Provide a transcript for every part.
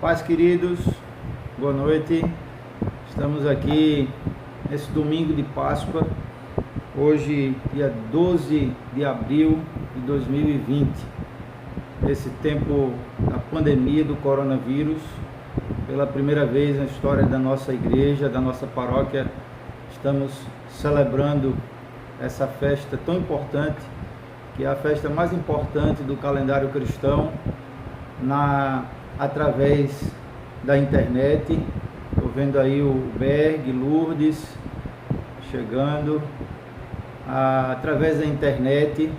Paz, queridos, boa noite. Estamos aqui nesse domingo de Páscoa, hoje dia 12 de abril de 2020, esse tempo da pandemia do coronavírus. Pela primeira vez na história da nossa igreja, da nossa paróquia, estamos celebrando essa festa tão importante, que é a festa mais importante do calendário cristão, através da internet. Estou vendo aí o Berg, Lourdes chegando, através da internet,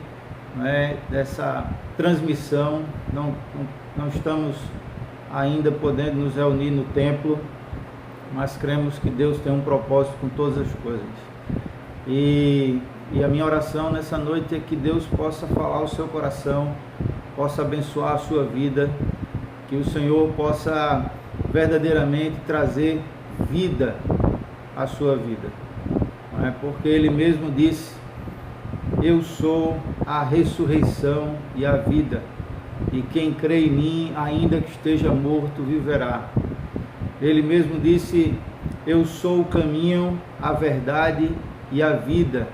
né, dessa transmissão. Não estamos ainda podendo nos reunir no templo, mas cremos que Deus tem um propósito com todas as coisas. E a minha oração nessa noite é que Deus possa falar ao seu coração, possa abençoar a sua vida, que o Senhor possa verdadeiramente trazer vida à sua vida, não é? Porque Ele mesmo disse: eu sou a ressurreição e a vida, e quem crê em mim, ainda que esteja morto, viverá. Ele mesmo disse: eu sou o caminho, a verdade e a vida,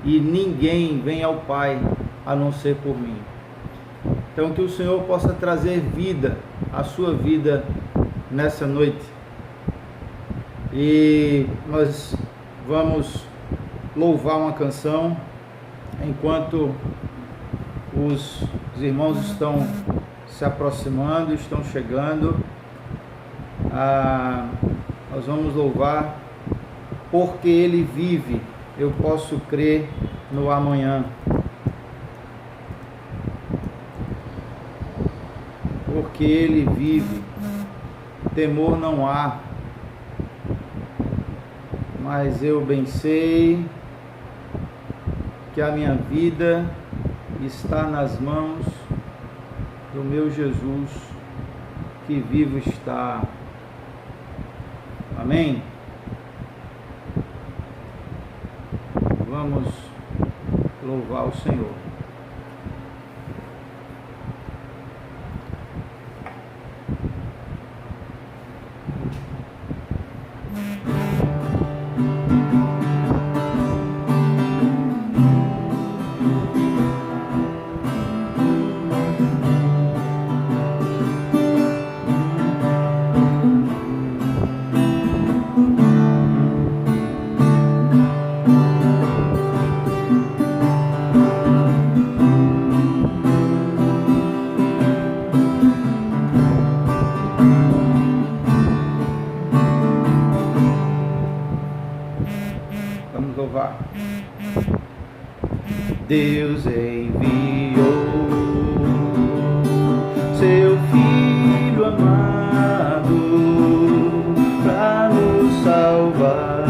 e ninguém vem ao Pai a não ser por mim. Então, que o Senhor possa trazer vida à sua vida nessa noite. E nós vamos louvar uma canção enquanto os irmãos estão se aproximando, estão chegando. Nós vamos louvar: porque Ele vive, eu posso crer no amanhã. Porque Ele vive, temor não há, mas eu bem sei que a minha vida está nas mãos do meu Jesus, que vivo está. Amém? Vamos louvar o Senhor. Vamos louvar. Deus enviou seu Filho amado para nos salvar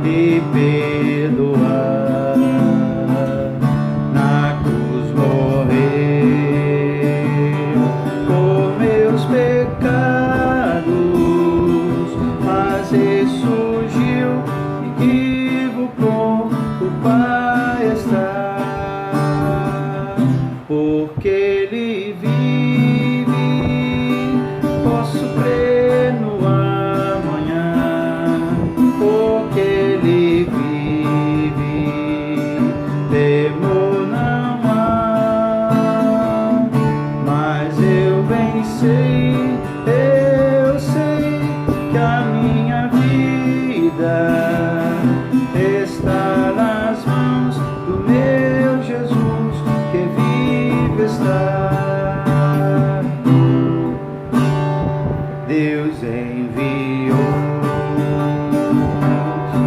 e perdoar. Na cruz morreu por meus pecados, mas ressurgiu e vivo com o Pai está. Porque Ele vive, posso crer no amanhã. Porque Ele vive, temor não há, mas eu bem sei, eu sei que a minha vida está nas mãos do meu Jesus, que vive está. Deus enviou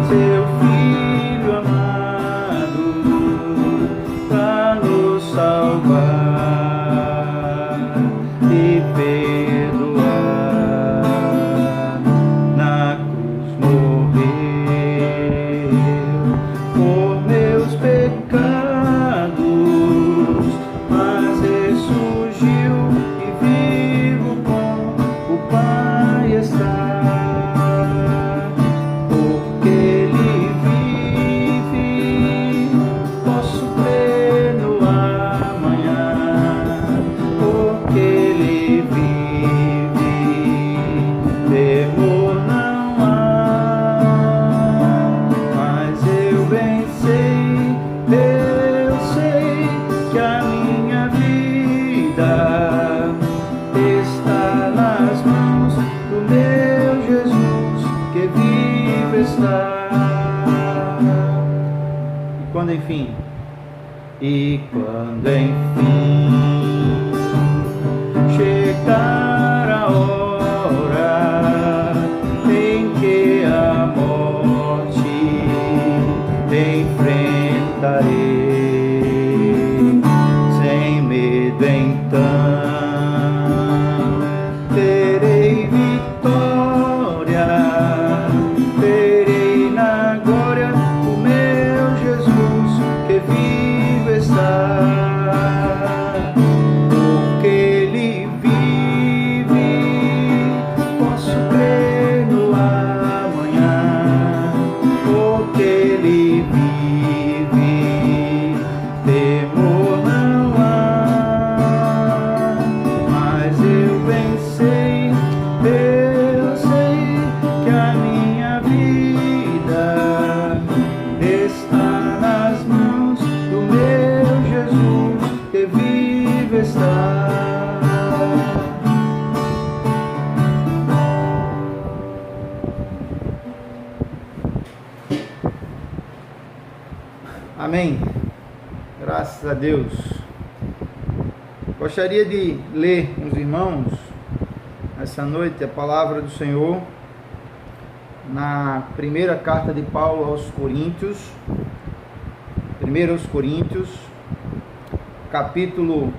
seu Filho amado para nos salvar e perdoar. vida está nas mãos do meu Jesus, que vive está. E quando enfim chegar a hora em que a morte enfrentarei, sem medo então terei vitória, terei na glória o meu Jesus que vive está. Porque Ele vive, posso crer no amanhã. Porque Ele vive, temor não há. Mas eu bem sei, eu sei que a minha vida está nas mãos do meu Jesus que vive está. Amém. Graças a Deus. Gostaria de ler com os irmãos essa noite a palavra do Senhor na primeira carta de Paulo aos Coríntios, 1 Coríntios, capítulo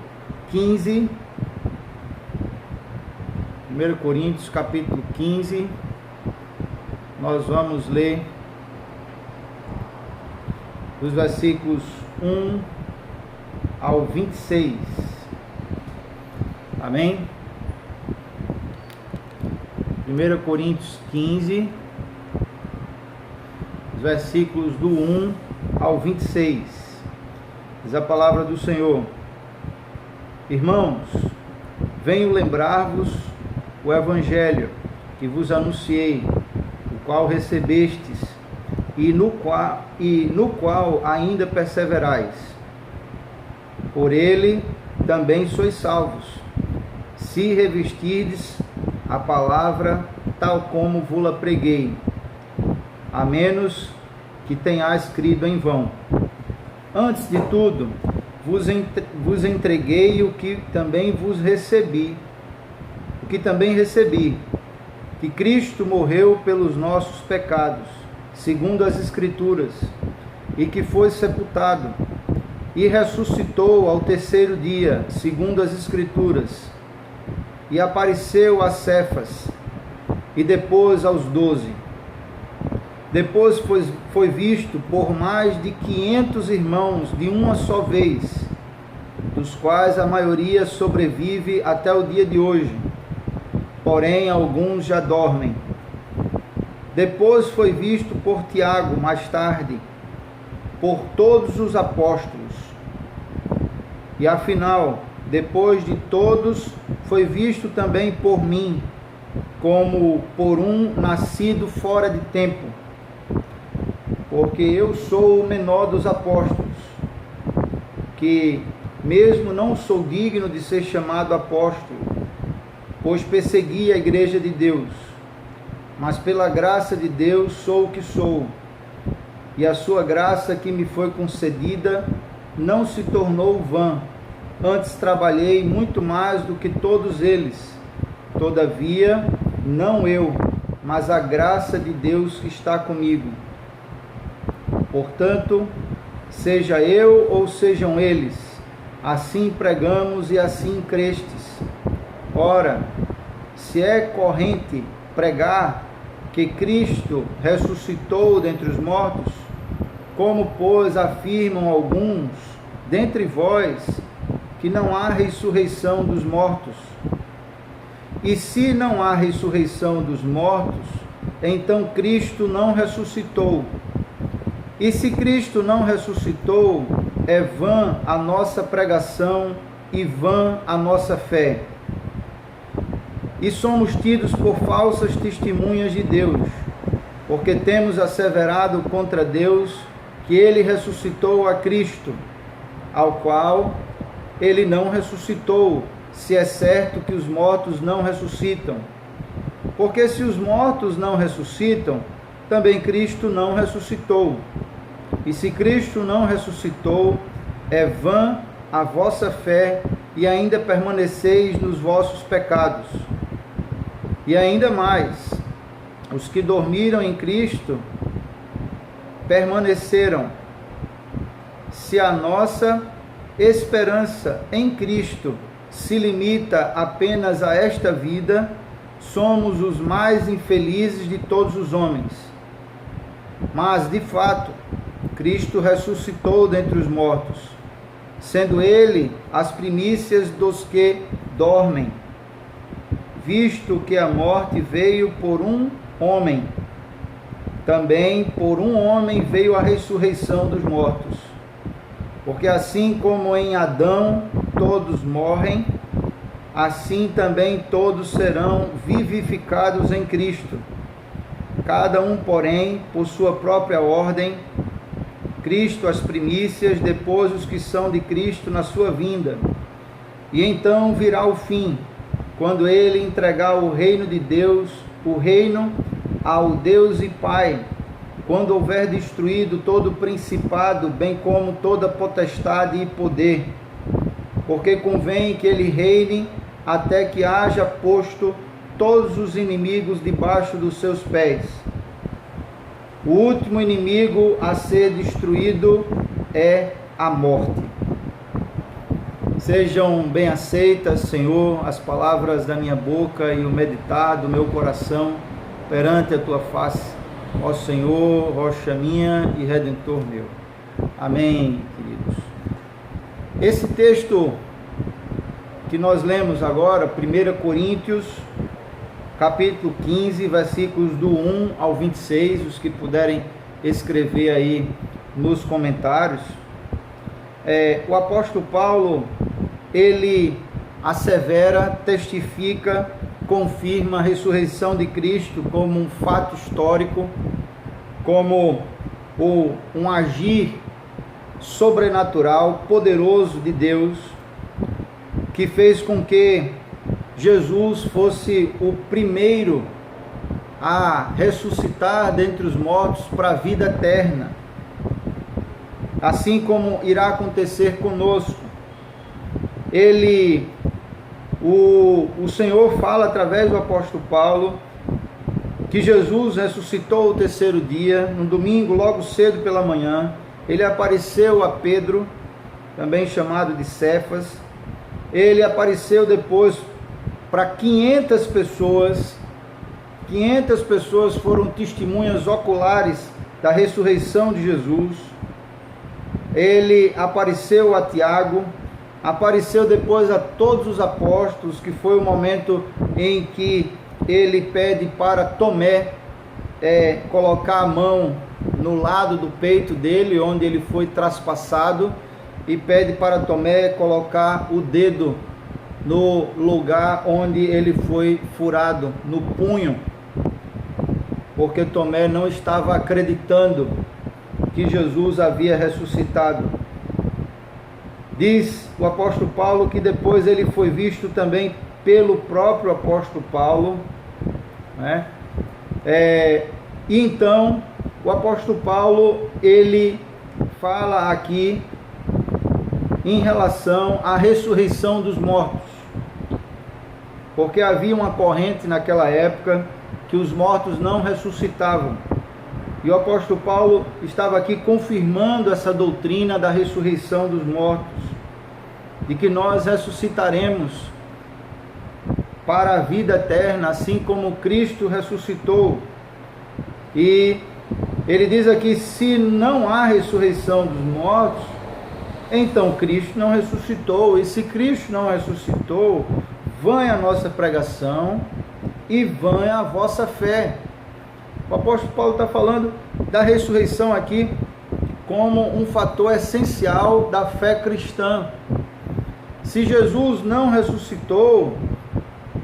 15, 1 Coríntios, capítulo 15, nós vamos ler dos versículos 1 ao 26, amém? 1 Coríntios 15, versículos do 1 ao 26, diz a palavra do Senhor: Irmãos, venho lembrar-vos o evangelho que vos anunciei, o qual recebestes, e no qual ainda perseverais. Por ele também sois salvos, se revestirdes a palavra tal como vos-la preguei, a menos que tenhais crido em vão. Antes de tudo, vos entreguei o que também recebi, que Cristo morreu pelos nossos pecados, segundo as Escrituras, e que foi sepultado, e ressuscitou ao terceiro dia, segundo as Escrituras, e apareceu a Cefas, e depois aos 12. Depois foi visto por mais de 500 irmãos de uma só vez, dos quais a maioria sobrevive até o dia de hoje, porém alguns já dormem. Depois foi visto por Tiago, mais tarde, por todos os apóstolos. E afinal, depois de todos, foi visto também por mim, como por um nascido fora de tempo, porque eu sou o menor dos apóstolos, que mesmo não sou digno de ser chamado apóstolo, pois persegui a igreja de Deus. Mas pela graça de Deus sou o que sou, e a sua graça que me foi concedida não se tornou vã. Antes trabalhei muito mais do que todos eles. Todavia, não eu, mas a graça de Deus que está comigo. Portanto, seja eu ou sejam eles, assim pregamos e assim crestes. Ora, se é corrente pregar que Cristo ressuscitou dentre os mortos, como, pois, afirmam alguns dentre vós que não há ressurreição dos mortos? E se não há ressurreição dos mortos, então Cristo não ressuscitou. E se Cristo não ressuscitou, é vã a nossa pregação e vã a nossa fé. E somos tidos por falsas testemunhas de Deus, porque temos asseverado contra Deus que Ele ressuscitou a Cristo, ao qual ele não ressuscitou, se é certo que os mortos não ressuscitam. Porque se os mortos não ressuscitam, também Cristo não ressuscitou. E se Cristo não ressuscitou, é vã a vossa fé e ainda permaneceis nos vossos pecados. E ainda mais, os que dormiram em Cristo permaneceram. Se a nossa esperança em Cristo se limita apenas a esta vida, somos os mais infelizes de todos os homens. Mas, de fato, Cristo ressuscitou dentre os mortos, sendo Ele as primícias dos que dormem, visto que a morte veio por um homem, também por um homem veio a ressurreição dos mortos. Porque assim como em Adão todos morrem, assim também todos serão vivificados em Cristo. Cada um, porém, por sua própria ordem, Cristo as primícias, depois os que são de Cristo na sua vinda. E então virá o fim, quando ele entregar o reino de Deus, o reino ao Deus e Pai, quando houver destruído todo principado, bem como toda potestade e poder, porque convém que ele reine até que haja posto todos os inimigos debaixo dos seus pés. O último inimigo a ser destruído é a morte. Sejam bem aceitas, Senhor, as palavras da minha boca e o meditar do meu coração perante a tua face, ó Senhor, rocha minha e redentor meu. Amém, queridos. Esse texto que nós lemos agora, 1 Coríntios, capítulo 15, versículos do 1 ao 26, os que puderem escrever aí nos comentários, o apóstolo Paulo, ele assevera, testifica, confirma a ressurreição de Cristo como um fato histórico, como um agir sobrenatural, poderoso de Deus, que fez com que Jesus fosse o primeiro a ressuscitar dentre os mortos para a vida eterna, assim como irá acontecer conosco. O Senhor fala através do apóstolo Paulo que Jesus ressuscitou o terceiro dia, no domingo, logo cedo pela manhã. Ele apareceu a Pedro, também chamado de Cefas. Ele apareceu depois para 500 pessoas. 500 pessoas foram testemunhas oculares da ressurreição de Jesus. Ele apareceu a Tiago, apareceu depois a todos os apóstolos, que foi o momento em que ele pede para Tomé colocar a mão no lado do peito dele, onde ele foi traspassado, e pede para Tomé colocar o dedo no lugar onde ele foi furado, no punho, porque Tomé não estava acreditando que Jesus havia ressuscitado. Diz o apóstolo Paulo que depois ele foi visto também pelo próprio apóstolo Paulo, né? E então o apóstolo Paulo, ele fala aqui em relação à ressurreição dos mortos, porque havia uma corrente naquela época que os mortos não ressuscitavam, e o apóstolo Paulo estava aqui confirmando essa doutrina da ressurreição dos mortos, de que nós ressuscitaremos para a vida eterna, assim como Cristo ressuscitou. E ele diz aqui: se não há ressurreição dos mortos, então Cristo não ressuscitou. E se Cristo não ressuscitou, vã é a nossa pregação e vã é a vossa fé. O apóstolo Paulo está falando da ressurreição aqui como um fator essencial da fé cristã. Se Jesus não ressuscitou,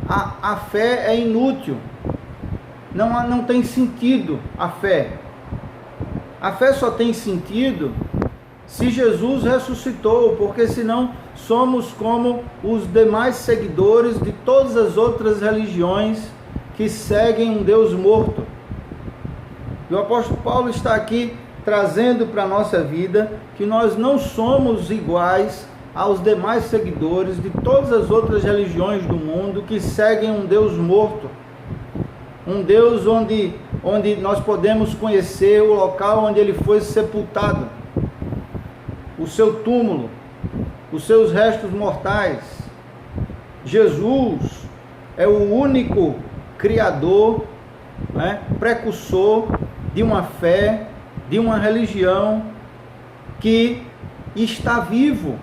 a fé é inútil. Não tem sentido a fé. A fé só tem sentido se Jesus ressuscitou, porque senão somos como os demais seguidores de todas as outras religiões que seguem um Deus morto. E o apóstolo Paulo está aqui trazendo para a nossa vida que nós não somos iguais aos demais seguidores de todas as outras religiões do mundo que seguem um Deus morto. Um Deus onde nós podemos conhecer o local onde ele foi sepultado, o seu túmulo, os seus restos mortais. Jesus é o único criador, precursor de uma fé, de uma religião que está vivo,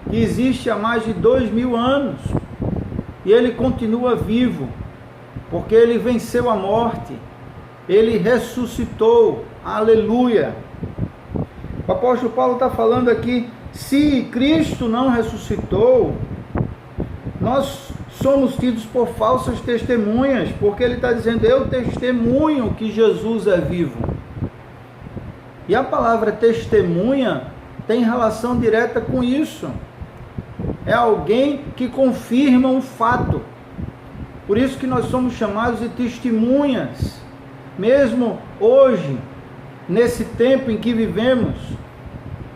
que existe há mais de 2000 anos, e ele continua vivo, porque ele venceu a morte, ele ressuscitou, aleluia. O apóstolo Paulo está falando aqui, se Cristo não ressuscitou, nós somos tidos por falsas testemunhas, porque ele está dizendo, eu testemunho que Jesus é vivo. E a palavra testemunha tem relação direta com isso. É alguém que confirma um fato. Por isso que nós somos chamados de testemunhas. Mesmo hoje, nesse tempo em que vivemos,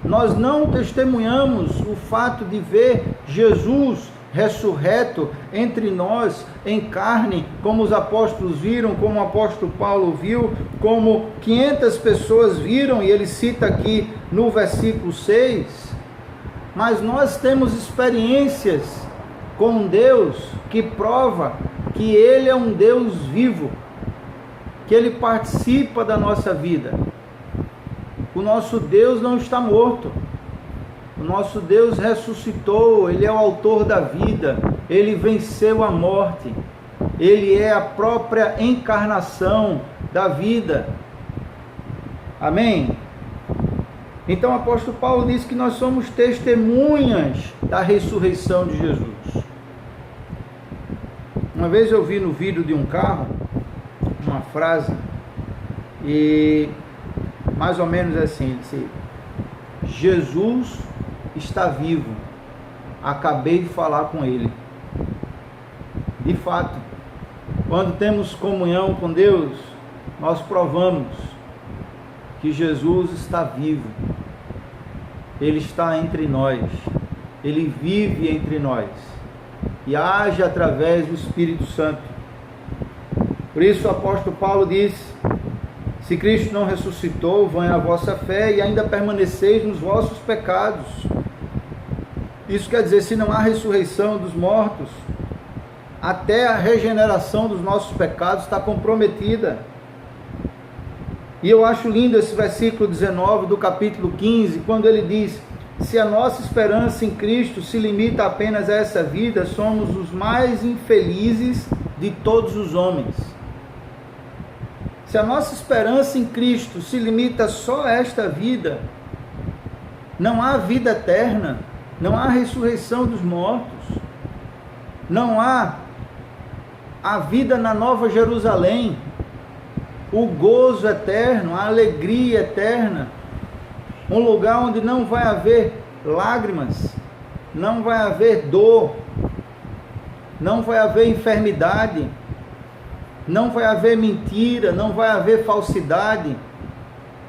nós não testemunhamos o fato de ver Jesus ressurreto entre nós em carne, como os apóstolos viram, como o apóstolo Paulo viu, como 500 pessoas viram, e ele cita aqui no versículo 6, mas nós temos experiências com Deus que prova que ele é um Deus vivo, que ele participa da nossa vida. O nosso Deus não está morto. O nosso Deus ressuscitou, ele é o autor da vida, ele venceu a morte, ele é a própria encarnação da vida. Amém? Então o apóstolo Paulo diz que nós somos testemunhas da ressurreição de Jesus. Uma vez eu vi no vidro de um carro uma frase, e mais ou menos assim, disse, Jesus está vivo, acabei de falar com ele. De fato, quando temos comunhão com Deus, nós provamos que Jesus está vivo, ele está entre nós, ele vive entre nós e age através do Espírito Santo. Por isso o apóstolo Paulo diz, se Cristo não ressuscitou, vã é a vossa fé e ainda permaneceis nos vossos pecados. Isso quer dizer, se não há ressurreição dos mortos, até a regeneração dos nossos pecados está comprometida. E eu acho lindo esse versículo 19 do capítulo 15, quando ele diz, se a nossa esperança em Cristo se limita apenas a essa vida, somos os mais infelizes de todos os homens. Se a nossa esperança em Cristo se limita só a esta vida, não há vida eterna, não há ressurreição dos mortos, não há a vida na Nova Jerusalém, o gozo eterno, a alegria eterna, um lugar onde não vai haver lágrimas, não vai haver dor, não vai haver enfermidade, não vai haver mentira, não vai haver falsidade,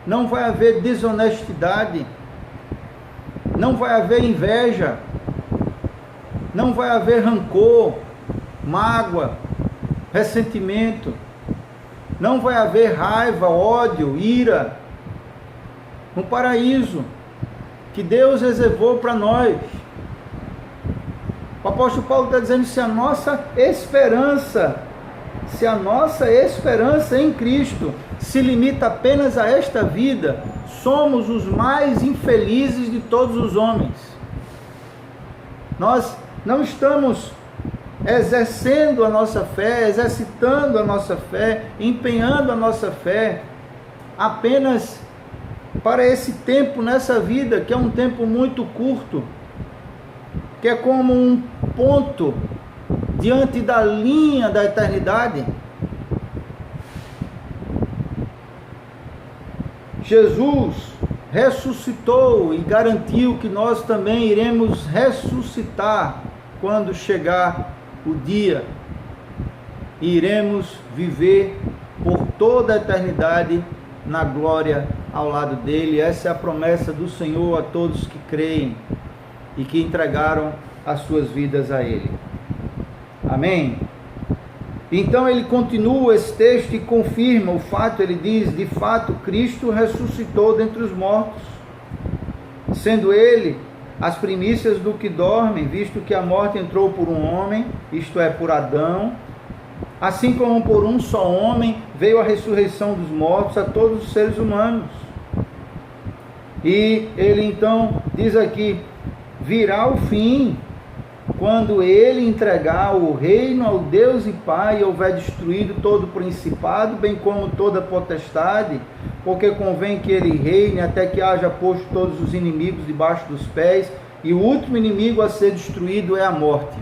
não vai haver desonestidade, não vai haver inveja, não vai haver rancor, mágoa, ressentimento, não vai haver raiva, ódio, ira. Um paraíso que Deus reservou para nós. O apóstolo Paulo está dizendo, se a nossa esperança em Cristo se limita apenas a esta vida, somos os mais infelizes de todos os homens. Nós não estamos exercendo a nossa fé, exercitando a nossa fé, empenhando a nossa fé, apenas para esse tempo nessa vida, que é um tempo muito curto, que é como um ponto diante da linha da eternidade. Jesus ressuscitou e garantiu que nós também iremos ressuscitar quando chegar o dia e iremos viver por toda a eternidade na glória ao lado dele. Essa é a promessa do Senhor a todos que creem e que entregaram as suas vidas a ele. Amém? Então ele continua esse texto e confirma o fato. Ele diz: de fato Cristo ressuscitou dentre os mortos, sendo ele as primícias do que dormem, visto que a morte entrou por um homem, isto é, por Adão, assim como por um só homem veio a ressurreição dos mortos a todos os seres humanos. E ele então diz aqui: virá o fim, quando ele entregar o reino ao Deus e Pai, e houver destruído todo o principado, bem como toda potestade, porque convém que ele reine até que haja posto todos os inimigos debaixo dos pés, e o último inimigo a ser destruído é a morte.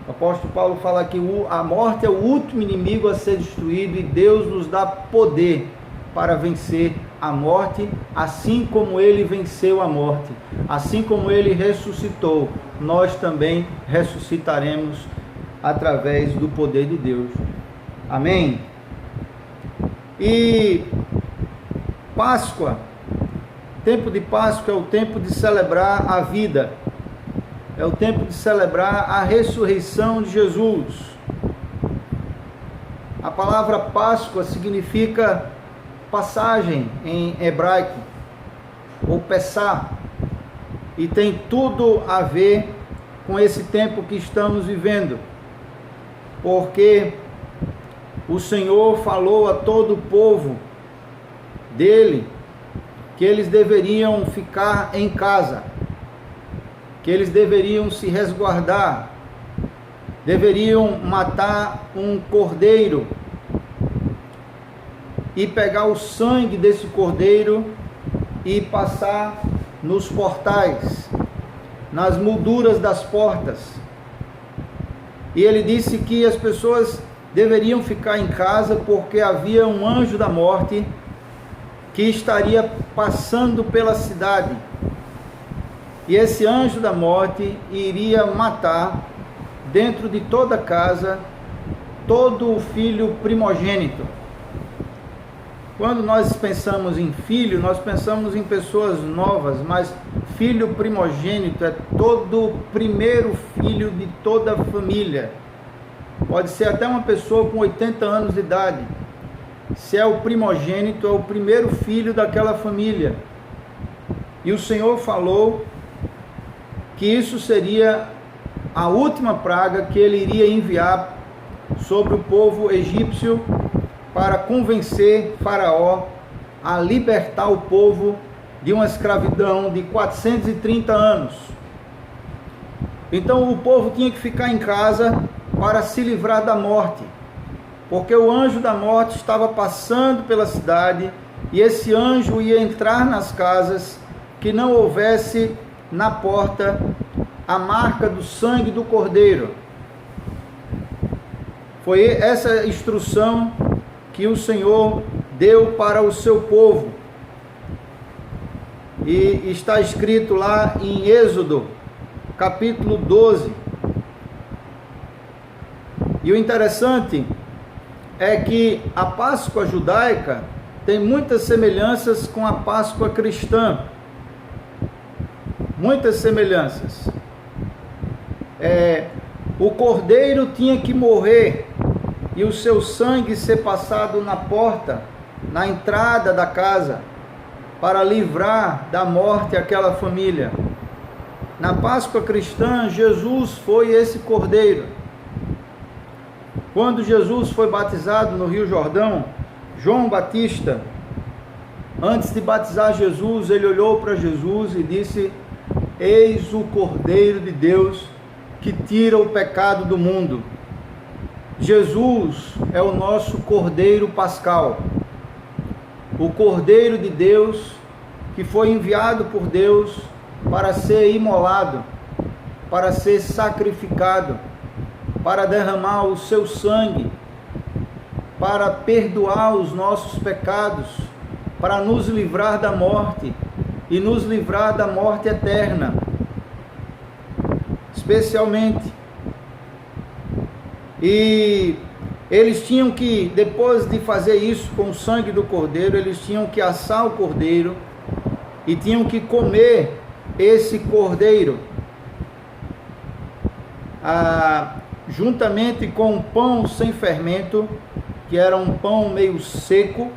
O apóstolo Paulo fala que a morte é o último inimigo a ser destruído, e Deus nos dá poder para vencer a morte, assim como ele venceu a morte, assim como ele ressuscitou, nós também ressuscitaremos através do poder de Deus. Amém? E Páscoa, tempo de Páscoa é o tempo de celebrar a vida, é o tempo de celebrar a ressurreição de Jesus. A palavra Páscoa significa passagem em hebraico, ou Pessá, e tem tudo a ver com esse tempo que estamos vivendo, porque o Senhor falou a todo o povo dele que eles deveriam ficar em casa, que eles deveriam se resguardar, deveriam matar um cordeiro e pegar o sangue desse cordeiro e passar nos portais, nas molduras das portas. E ele disse que as pessoas deveriam ficar em casa porque havia um anjo da morte que estaria passando pela cidade. E esse anjo da morte iria matar dentro de toda casa todo o filho primogênito. Quando nós pensamos em filho, nós pensamos em pessoas novas, mas filho primogênito é todo o primeiro filho de toda a família. Pode ser até uma pessoa com 80 anos de idade. Se é o primogênito, é o primeiro filho daquela família. E o Senhor falou que isso seria a última praga que ele iria enviar sobre o povo egípcio para convencer Faraó a libertar o povo de uma escravidão de 430 anos. Então o povo tinha que ficar em casa para se livrar da morte, porque o anjo da morte estava passando pela cidade, e esse anjo ia entrar nas casas que não houvesse na porta a marca do sangue do cordeiro. Foi essa instrução que o Senhor deu para o seu povo, e está escrito lá em Êxodo capítulo 12. E o interessante é que a Páscoa judaica tem muitas semelhanças com a Páscoa cristã, muitas semelhanças. O cordeiro tinha que morrer e o seu sangue ser passado na porta, na entrada da casa, para livrar da morte aquela família. Na Páscoa cristã, Jesus foi esse cordeiro. Quando Jesus foi batizado no Rio Jordão, João Batista, antes de batizar Jesus, ele olhou para Jesus e disse: eis o Cordeiro de Deus que tira o pecado do mundo. Jesus é o nosso Cordeiro Pascal, o Cordeiro de Deus que foi enviado por Deus para ser imolado, para ser sacrificado, para derramar o seu sangue, para perdoar os nossos pecados para nos livrar da morte e nos livrar da morte eterna. Especialmente. E eles tinham que, depois de fazer isso com o sangue do cordeiro, eles tinham que assar o cordeiro e tinham que comer esse cordeiro juntamente com um pão sem fermento, que era um pão meio seco,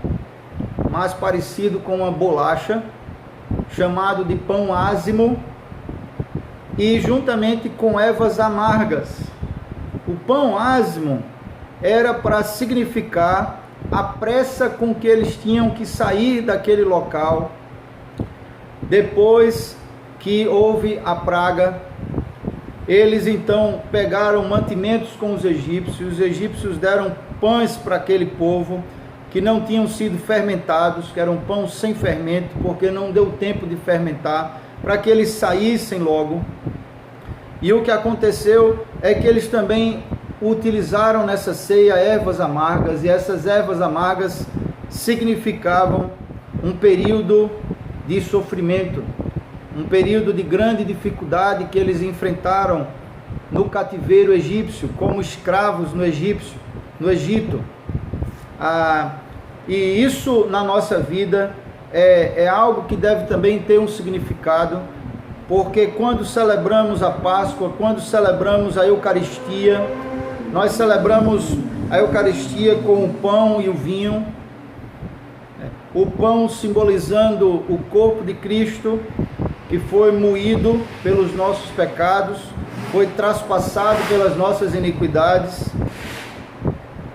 mais parecido com uma bolacha, chamado de pão ázimo, e juntamente com ervas amargas. O pão ázimo era para significar a pressa com que eles tinham que sair daquele local, depois que houve a praga. Eles então pegaram mantimentos com os egípcios deram pães para aquele povo, que não tinham sido fermentados, que eram pão sem fermento, porque não deu tempo de fermentar, para que eles saíssem logo. E o que aconteceu é que eles também utilizaram nessa ceia ervas amargas, e essas ervas amargas significavam um período de sofrimento, um período de grande dificuldade que eles enfrentaram no cativeiro egípcio, como escravos no Egito. E isso na nossa vida é algo que deve também ter um significado, porque quando celebramos a Páscoa, quando celebramos a Eucaristia, nós celebramos a Eucaristia com o pão e o vinho, o pão simbolizando o corpo de Cristo, que foi moído pelos nossos pecados, foi traspassado pelas nossas iniquidades,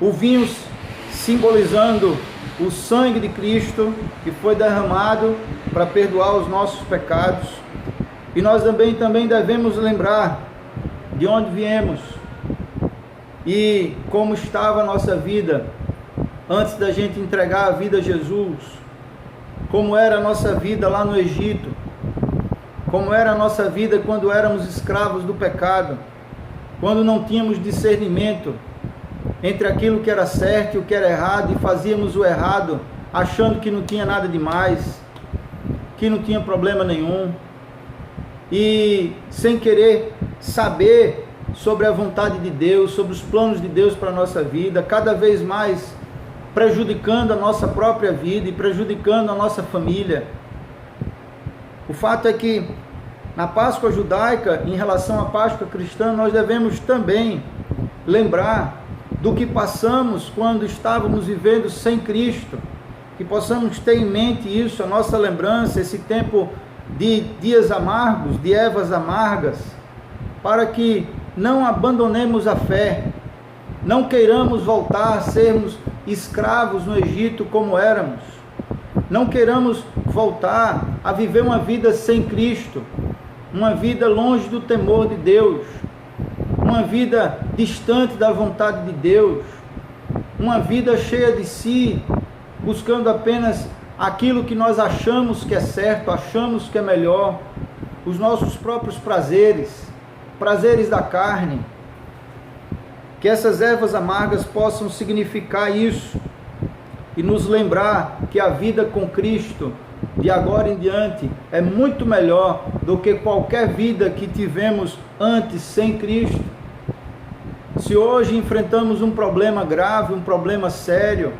o vinho simbolizando o sangue de Cristo, que foi derramado para perdoar os nossos pecados. E nós também devemos lembrar de onde viemos e como estava a nossa vida antes da gente entregar a vida a Jesus, como era a nossa vida lá no Egito, como era a nossa vida quando éramos escravos do pecado, quando não tínhamos discernimento entre aquilo que era certo e o que era errado, e fazíamos o errado achando que não tinha nada demais, que não tinha problema nenhum, e sem querer saber sobre a vontade de Deus, sobre os planos de Deus para a nossa vida, cada vez mais prejudicando a nossa própria vida e prejudicando a nossa família. O fato é que na Páscoa judaica, em relação à Páscoa cristã, nós devemos também lembrar do que passamos quando estávamos vivendo sem Cristo, que possamos ter em mente isso, a nossa lembrança, esse tempo de dias amargos, de ervas amargas, para que não abandonemos a fé, não queiramos voltar a sermos escravos no Egito como éramos, não queiramos voltar a viver uma vida sem Cristo, uma vida longe do temor de Deus, uma vida distante da vontade de Deus, uma vida cheia de si, buscando apenas aquilo que nós achamos que é certo, achamos que é melhor, os nossos próprios prazeres da carne. Que essas ervas amargas possam significar isso e nos lembrar que a vida com Cristo, de agora em diante, é muito melhor do que qualquer vida que tivemos antes sem Cristo. Se hoje enfrentamos um problema grave, um problema sério,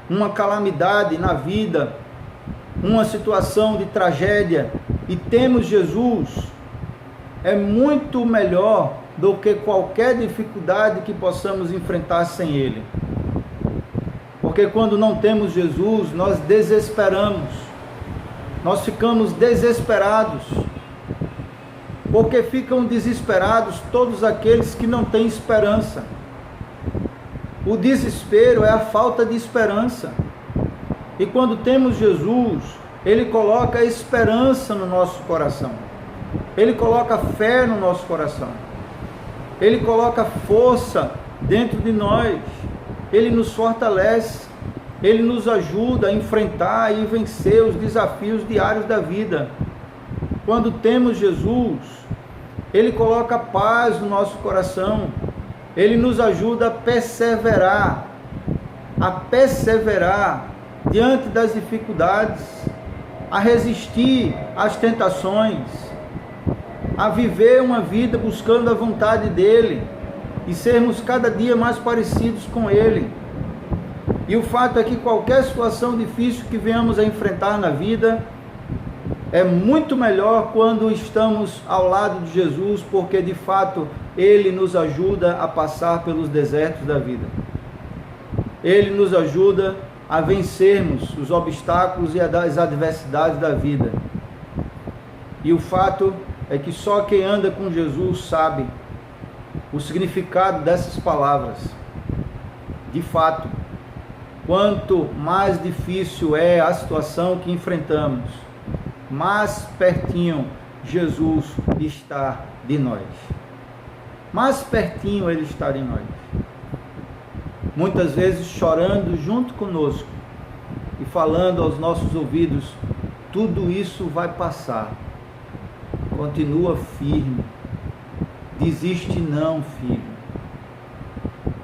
uma calamidade na vida, uma situação de tragédia, e temos Jesus, é muito melhor do que qualquer dificuldade que possamos enfrentar sem Ele. Porque quando não temos Jesus, nós desesperamos, nós ficamos desesperados, porque ficam desesperados todos aqueles que não têm esperança. O desespero é a falta de esperança, e quando temos Jesus, Ele coloca a esperança no nosso coração, Ele coloca fé no nosso coração, Ele coloca força dentro de nós, Ele nos fortalece, Ele nos ajuda a enfrentar e vencer os desafios diários da vida. Quando temos Jesus, Ele coloca paz no nosso coração, Ele nos ajuda a perseverar diante das dificuldades, a resistir às tentações, a viver uma vida buscando a vontade dEle e sermos cada dia mais parecidos com Ele. E o fato é que qualquer situação difícil que venhamos a enfrentar na vida é muito melhor quando estamos ao lado de Jesus, porque de fato Ele nos ajuda a passar pelos desertos da vida. Ele nos ajuda a vencermos os obstáculos e as adversidades da vida. E o fato é que só quem anda com Jesus sabe o significado dessas palavras. De fato, quanto mais difícil é a situação que enfrentamos, mais pertinho Jesus está de nós. Mais pertinho Ele está de nós. Muitas vezes chorando junto conosco e falando aos nossos ouvidos: tudo isso vai passar. Continua firme. Desiste não, filho.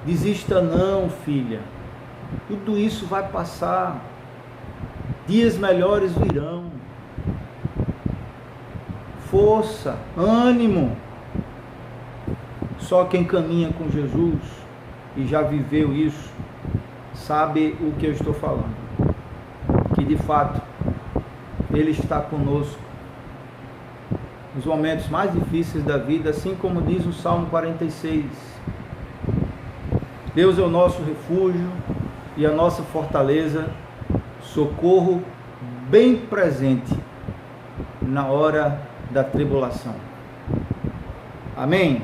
Desista não, filha. Tudo isso vai passar. Dias melhores virão. Força, ânimo. Só quem caminha com Jesus e já viveu isso, sabe o que eu estou falando. Que de fato, Ele está conosco nos momentos mais difíceis da vida, assim como diz o Salmo 46. Deus é o nosso refúgio e a nossa fortaleza, socorro bem presente na hora da tribulação. Amém?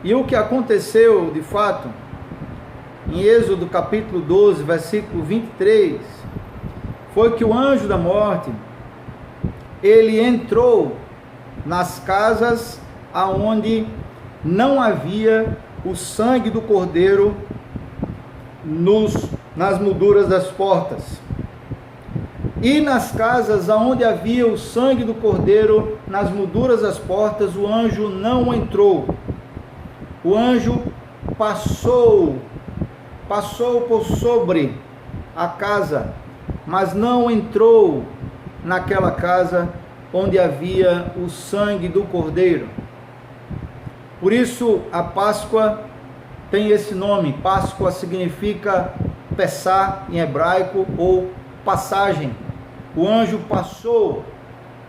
E o que aconteceu de fato em Êxodo capítulo 12, versículo 23, foi que o anjo da morte, ele entrou nas casas aonde não havia o sangue do cordeiro nas molduras das portas. E nas casas aonde havia o sangue do cordeiro nas molduras das portas, o anjo não entrou. O anjo passou por sobre a casa, mas não entrou naquela casa onde havia o sangue do cordeiro. Por isso a Páscoa tem esse nome. Páscoa significa Pessah em hebraico, ou passagem. O anjo passou,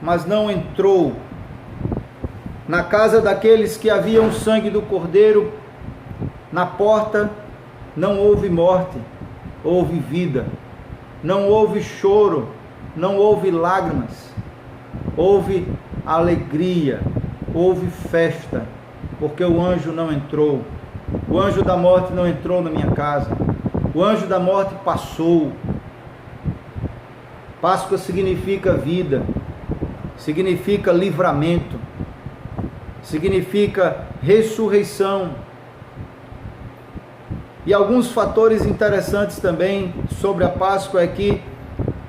mas não entrou. Na casa daqueles que haviam o sangue do cordeiro, na porta não houve morte, houve vida. Não houve choro, não houve lágrimas, houve alegria, houve festa, porque o anjo não entrou. O anjo da morte não entrou na minha casa. O anjo da morte passou. Páscoa significa vida, significa livramento, significa ressurreição. E alguns fatores interessantes também sobre a Páscoa é que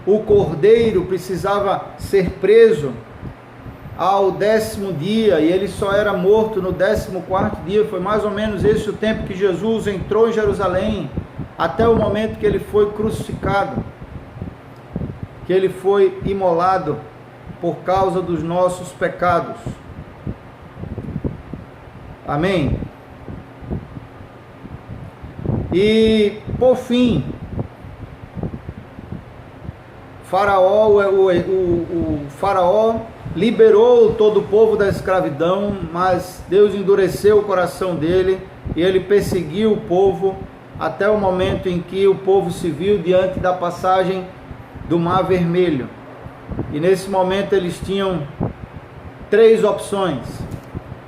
o cordeiro precisava ser preso ao 10º dia, e ele só era morto no 14º dia. Foi mais ou menos esse o tempo que Jesus entrou em Jerusalém, até o momento que ele foi crucificado, que ele foi imolado por causa dos nossos pecados. Amém? E por fim, o faraó liberou todo o povo da escravidão, mas Deus endureceu o coração dele e ele perseguiu o povo até o momento em que o povo se viu diante da passagem do Mar Vermelho. E nesse momento eles tinham 3 opções: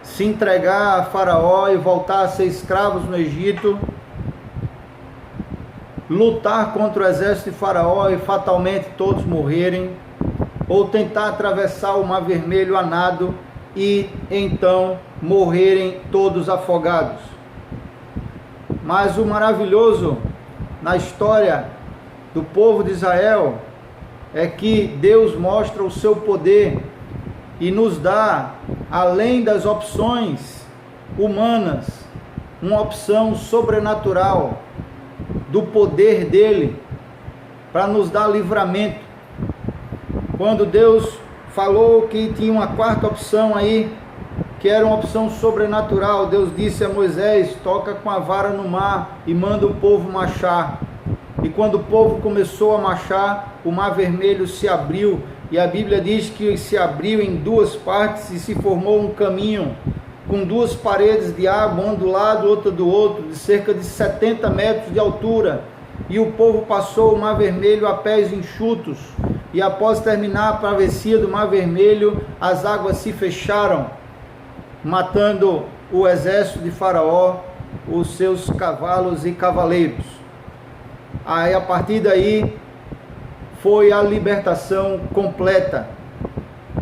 se entregar a Faraó e voltar a ser escravos no Egito, lutar contra o exército de Faraó e fatalmente todos morrerem, ou tentar atravessar o Mar Vermelho a nado e então morrerem todos afogados. Mas o maravilhoso na história do povo de Israel é que Deus mostra o seu poder e nos dá, além das opções humanas, uma opção sobrenatural do poder dele para nos dar livramento. Quando Deus falou que tinha uma quarta opção aí, que era uma opção sobrenatural, Deus disse a Moisés: toca com a vara no mar e manda o povo marchar. E quando o povo começou a marchar, o mar vermelho se abriu, e a Bíblia diz que se abriu em duas partes e se formou um caminho com duas paredes de água, uma do lado, outra do outro, de cerca de 70 metros de altura. E o povo passou o mar vermelho a pés enxutos, e após terminar a travessia do mar vermelho, as águas se fecharam, matando o exército de Faraó, os seus cavalos e cavaleiros. Aí, a partir daí, foi a libertação completa,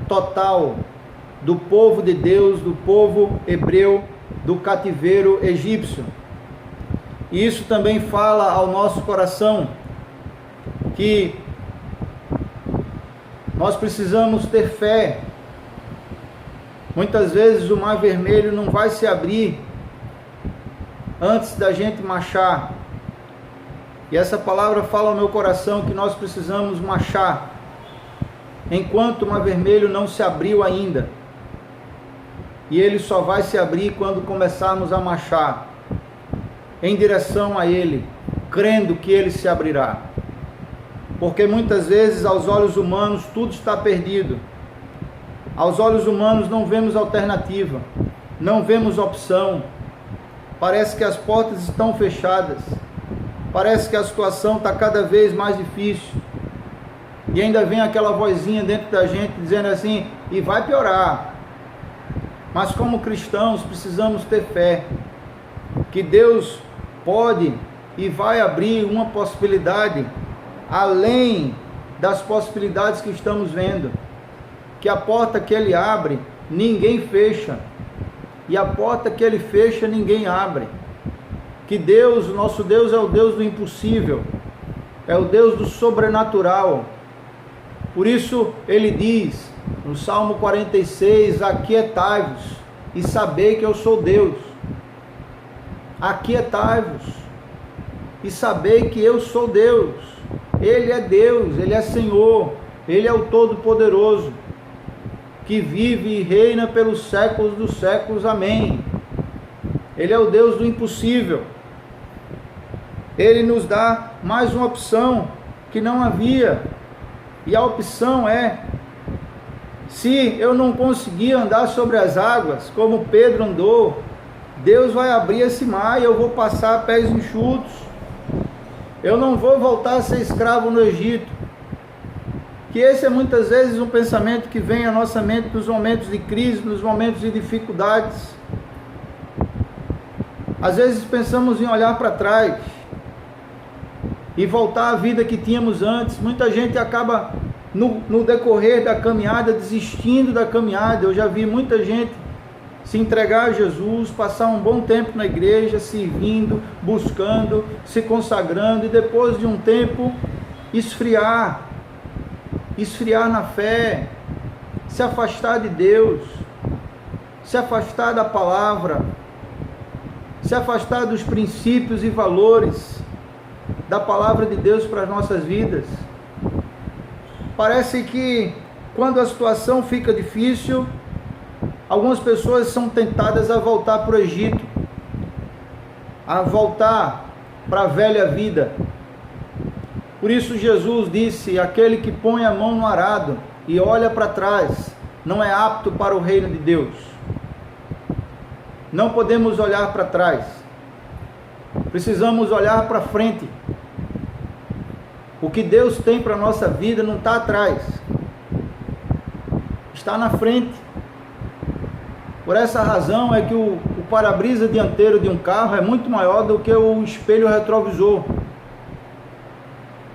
total, do povo de Deus, do povo hebreu, do cativeiro egípcio. E isso também fala ao nosso coração que nós precisamos ter fé. Muitas vezes o mar vermelho não vai se abrir antes da gente marchar. E essa palavra fala ao meu coração que nós precisamos marchar enquanto o mar vermelho não se abriu ainda. E ele só vai se abrir quando começarmos a marchar em direção a ele, crendo que ele se abrirá. Porque muitas vezes, aos olhos humanos, tudo está perdido. Aos olhos humanos não vemos alternativa, não vemos opção. Parece que as portas estão fechadas. Parece que a situação está cada vez mais difícil. E ainda vem aquela vozinha dentro da gente dizendo assim: e vai piorar. Mas como cristãos precisamos ter fé que Deus pode e vai abrir uma possibilidade além das possibilidades que estamos vendo. Que a porta que Ele abre, ninguém fecha. E a porta que Ele fecha, ninguém abre. Que Deus, o nosso Deus, é o Deus do impossível. É o Deus do sobrenatural. Por isso Ele diz no Salmo 46, aquietai-vos e sabei que eu sou Deus. Aquietai-vos e sabei que eu sou Deus. Ele é Deus, Ele é Senhor, Ele é o Todo-Poderoso, que vive e reina pelos séculos dos séculos. Amém. Ele é o Deus do impossível. Ele nos dá mais uma opção que não havia. E a opção é: se eu não conseguir andar sobre as águas, como Pedro andou, Deus vai abrir esse mar e eu vou passar a pés enxutos. Eu não vou voltar a ser escravo no Egito. Que esse é muitas vezes um pensamento que vem à nossa mente nos momentos de crise, nos momentos de dificuldades. Às vezes pensamos em olhar para trás e voltar à vida que tínhamos antes. Muita gente acaba no decorrer da caminhada desistindo da caminhada. Eu já vi muita gente se entregar a Jesus, passar um bom tempo na igreja, servindo, buscando, se consagrando, e depois de um tempo esfriar na fé, se afastar de Deus, se afastar da palavra, se afastar dos princípios e valores da palavra de Deus para as nossas vidas. Parece que quando a situação fica difícil, algumas pessoas são tentadas a voltar para o Egito, a voltar para a velha vida. Por isso Jesus disse: aquele que põe a mão no arado e olha para trás, não é apto para o reino de Deus. Não podemos olhar para trás, precisamos olhar para frente. O que Deus tem para a nossa vida não está atrás, está na frente. Por essa razão é que o para-brisa dianteiro de um carro é muito maior do que o espelho retrovisor.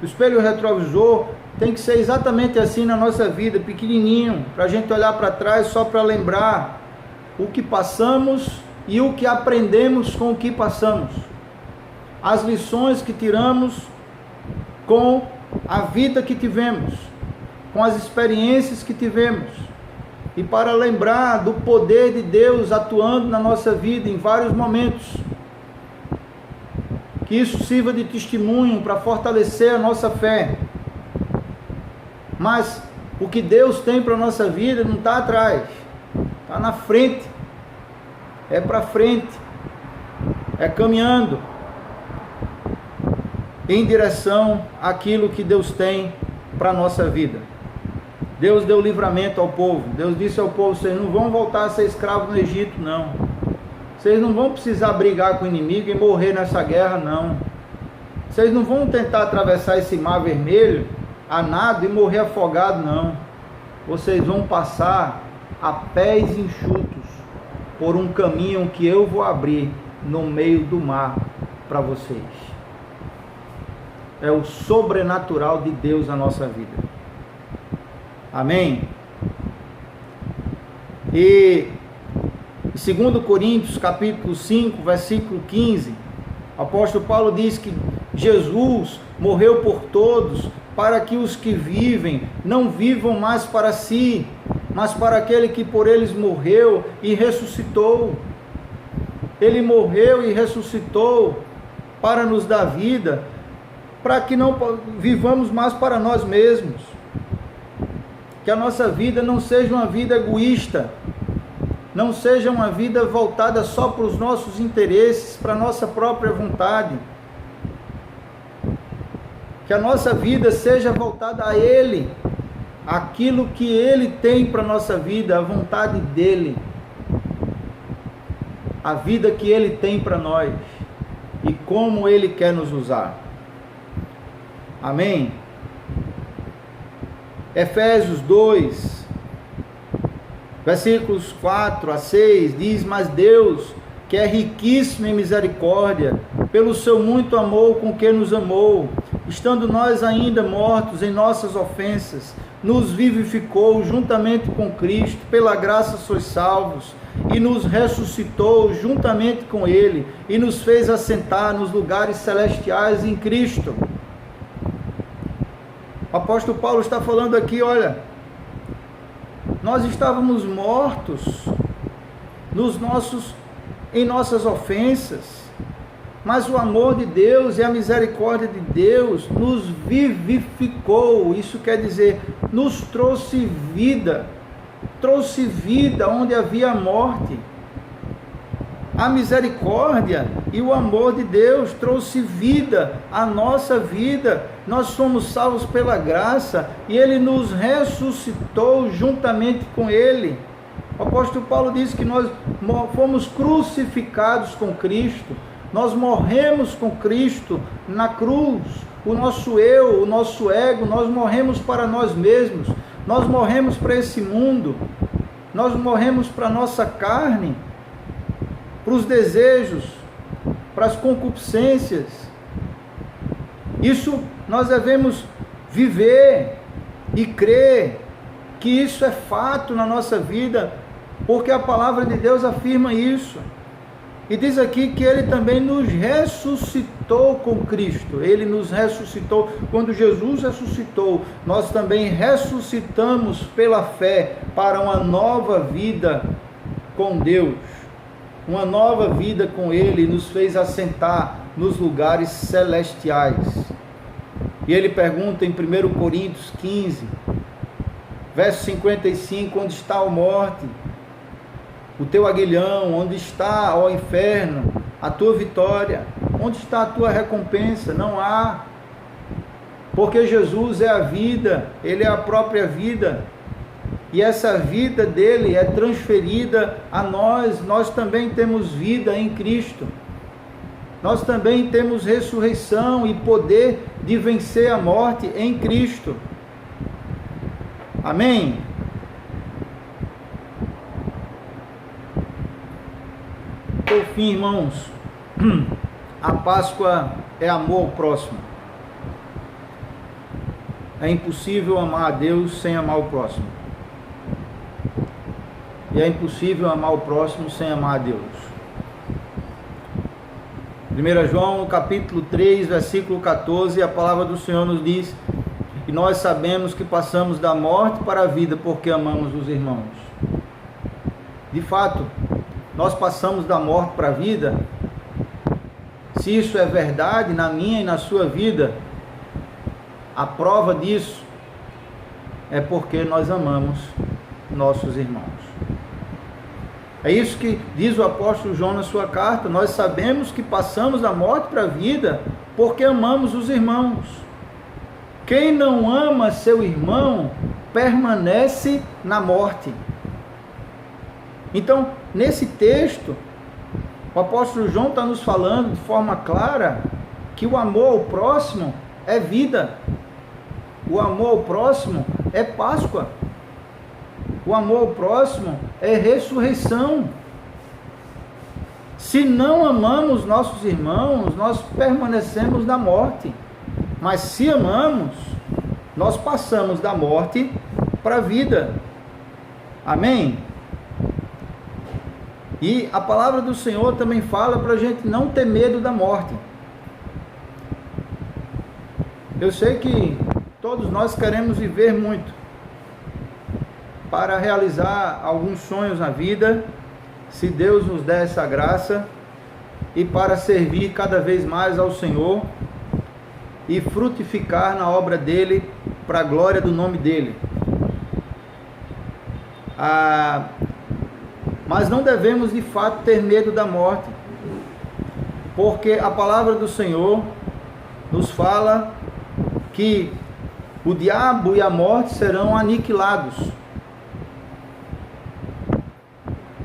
O espelho retrovisor tem que ser exatamente assim na nossa vida, pequenininho, para a gente olhar para trás só para lembrar o que passamos e o que aprendemos com o que passamos. As lições que tiramos com a vida que tivemos, com as experiências que tivemos. E para lembrar do poder de Deus atuando na nossa vida em vários momentos. Que isso sirva de testemunho para fortalecer a nossa fé. Mas o que Deus tem para a nossa vida não está atrás, está na frente, é para frente, é caminhando em direção àquilo que Deus tem para a nossa vida. Deus deu livramento ao povo. Deus disse ao povo: vocês não vão voltar a ser escravos no Egito, não. Vocês não vão precisar brigar com o inimigo e morrer nessa guerra, não. Vocês não vão tentar atravessar esse mar vermelho a nado e morrer afogado, não. Vocês vão passar a pés enxutos por um caminho que eu vou abrir no meio do mar para vocês. É o sobrenatural de Deus na nossa vida. Amém? E 2 Coríntios capítulo 5, versículo 15, o apóstolo Paulo diz que Jesus morreu por todos, para que os que vivem não vivam mais para si, mas para aquele que por eles morreu e ressuscitou. Ele morreu e ressuscitou para nos dar vida, para que não vivamos mais para nós mesmos. Que a nossa vida não seja uma vida egoísta, não seja uma vida voltada só para os nossos interesses, para a nossa própria vontade. Que a nossa vida seja voltada a Ele, aquilo que Ele tem para a nossa vida, a vontade dEle, a vida que Ele tem para nós e como Ele quer nos usar. Amém? Efésios 2, versículos 4 a 6, diz: mas Deus, que é riquíssimo em misericórdia, pelo seu muito amor com que nos amou, estando nós ainda mortos em nossas ofensas, nos vivificou juntamente com Cristo, pela graça sois salvos, e nos ressuscitou juntamente com Ele, e nos fez assentar nos lugares celestiais em Cristo. O apóstolo Paulo está falando aqui, olha, nós estávamos mortos em nossas ofensas, mas o amor de Deus e a misericórdia de Deus nos vivificou. Isso quer dizer, nos trouxe vida onde havia morte. A misericórdia e o amor de Deus trouxe vida à nossa vida. Nós somos salvos pela graça e Ele nos ressuscitou juntamente com Ele. O apóstolo Paulo diz que nós fomos crucificados com Cristo. Nós morremos com Cristo na cruz. O nosso eu, o nosso ego, nós morremos para nós mesmos. Nós morremos para esse mundo. Nós morremos para a nossa carne, para os desejos, para as concupiscências. Isso nós devemos viver e crer que isso é fato na nossa vida, porque a palavra de Deus afirma isso. E diz aqui que Ele também nos ressuscitou com Cristo. Ele nos ressuscitou. Quando Jesus ressuscitou, nós também ressuscitamos pela fé para uma nova vida com Deus. Uma nova vida com Ele, nos fez assentar nos lugares celestiais. E ele pergunta em 1 Coríntios 15, verso 55, onde está a morte, o teu aguilhão? Onde está, ó inferno, a tua vitória? Onde está a tua recompensa? Não há, porque Jesus é a vida, Ele é a própria vida. E essa vida dele é transferida a nós. Nós também temos vida em Cristo. Nós também temos ressurreição e poder de vencer a morte em Cristo. Amém? Por fim, irmãos, a Páscoa é amor ao próximo. É impossível amar a Deus sem amar o próximo. E é impossível amar o próximo sem amar a Deus. 1 João capítulo 3, versículo 14, a palavra do Senhor nos diz: e nós sabemos que passamos da morte para a vida porque amamos os irmãos. De fato, nós passamos da morte para a vida. Se isso é verdade na minha e na sua vida, a prova disso é porque nós amamos nossos irmãos. É isso que diz o apóstolo João na sua carta. Nós sabemos que passamos da morte para a vida porque amamos os irmãos. Quem não ama seu irmão permanece na morte. Então, nesse texto, o apóstolo João está nos falando de forma clara que o amor ao próximo é vida. O amor ao próximo é Páscoa. O amor ao próximo é ressurreição. Se não amamos nossos irmãos, nós permanecemos na morte. Mas se amamos, nós passamos da morte para a vida. Amém? E a palavra do Senhor também fala para a gente não ter medo da morte. Eu sei que todos nós queremos viver muito para realizar alguns sonhos na vida, se Deus nos der essa graça, e para servir cada vez mais ao Senhor e frutificar na obra dele, para a glória do nome dele. Mas não devemos de fato ter medo da morte, porque a palavra do Senhor nos fala que o diabo e a morte serão aniquilados.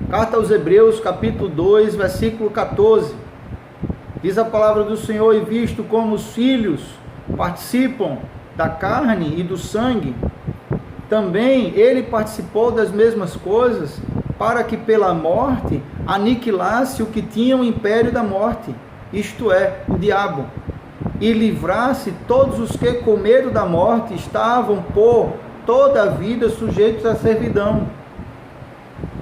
Carta aos Hebreus, capítulo 2, versículo 14. Diz a palavra do Senhor: e visto como os filhos participam da carne e do sangue, também ele participou das mesmas coisas, para que pela morte aniquilasse o que tinha o império da morte, isto é, o diabo, e livrasse todos os que com medo da morte estavam por toda a vida sujeitos à servidão.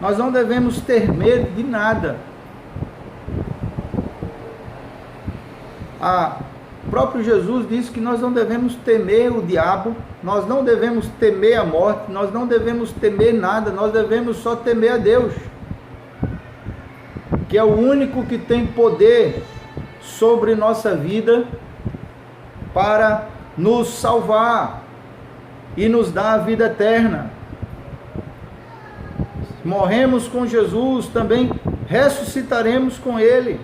Nós não devemos ter medo de nada. O próprio Jesus disse que nós não devemos temer o diabo, nós não devemos temer a morte, nós não devemos temer nada, nós devemos só temer a Deus, que é o único que tem poder sobre nossa vida para nos salvar e nos dar a vida eterna. Morremos com Jesus, também ressuscitaremos com Ele.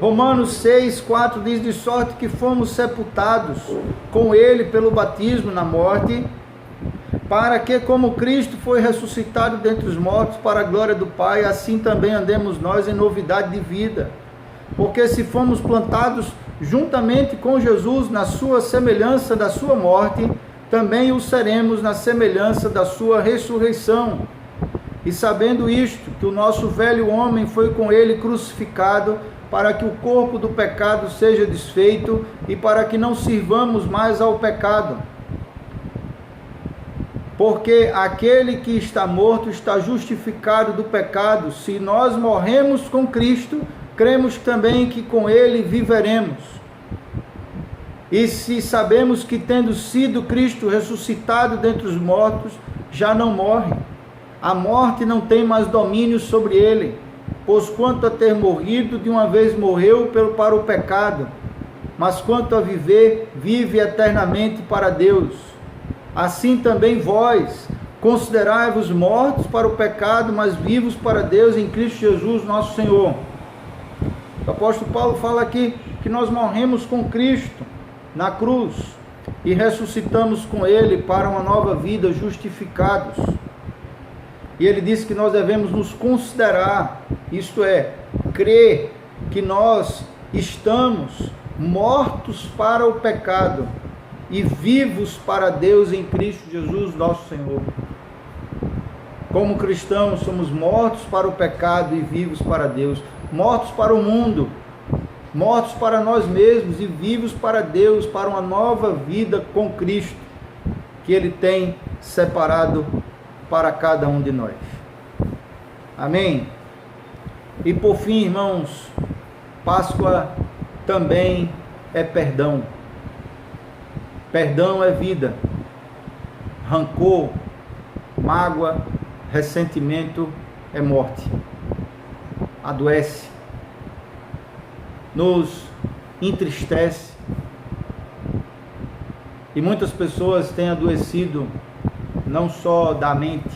Romanos 6, 4 diz: de sorte que fomos sepultados com Ele pelo batismo na morte, para que, como Cristo foi ressuscitado dentre os mortos para a glória do Pai, assim também andemos nós em novidade de vida. Porque se fomos plantados juntamente com Jesus na sua semelhança da sua morte, também o seremos na semelhança da sua ressurreição. E sabendo isto, que o nosso velho homem foi com ele crucificado, para que o corpo do pecado seja desfeito, e para que não sirvamos mais ao pecado. Porque aquele que está morto está justificado do pecado. Se nós morremos com Cristo, cremos também que com ele viveremos. E se sabemos que, tendo sido Cristo ressuscitado dentre os mortos, já não morre, a morte não tem mais domínio sobre ele, pois quanto a ter morrido, de uma vez morreu para o pecado, mas quanto a viver, vive eternamente para Deus. Assim também vós, considerai-vos mortos para o pecado, mas vivos para Deus em Cristo Jesus nosso Senhor. O apóstolo Paulo fala aqui que nós morremos com Cristo na cruz e ressuscitamos com ele para uma nova vida, justificados. E ele disse que nós devemos nos considerar, isto é, crer que nós estamos mortos para o pecado e vivos para Deus em Cristo Jesus nosso Senhor. Como cristãos, somos mortos para o pecado e vivos para Deus, mortos para o mundo, mortos para nós mesmos e vivos para Deus, para uma nova vida com Cristo, que Ele tem separado para cada um de nós. Amém? E por fim, irmãos, Páscoa também é perdão. Perdão é vida. Rancor, mágoa, ressentimento é morte. Adoece, nos entristece. E muitas pessoas têm adoecido não só da mente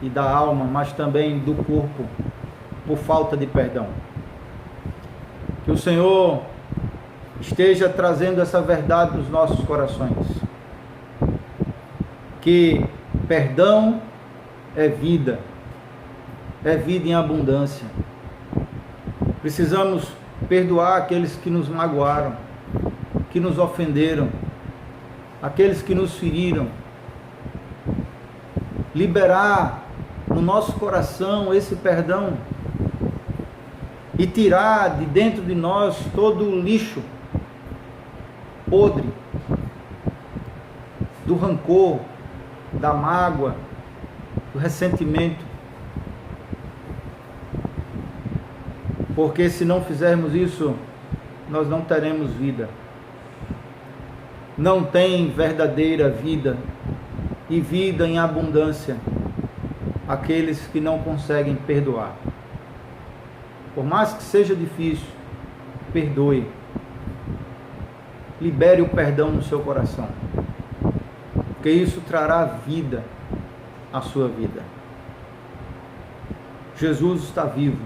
e da alma, mas também do corpo, por falta de perdão. Que o Senhor esteja trazendo essa verdade nos nossos corações. Que perdão é vida em abundância. Precisamos perdoar aqueles que nos magoaram, que nos ofenderam, aqueles que nos feriram. Liberar no nosso coração esse perdão e tirar de dentro de nós todo o lixo podre do rancor, da mágoa, do ressentimento. Porque se não fizermos isso, nós não teremos vida. Não tem verdadeira vida e vida em abundância aqueles que não conseguem perdoar. Por mais que seja difícil, perdoe. Libere o perdão no seu coração, porque isso trará vida à sua vida. Jesus está vivo,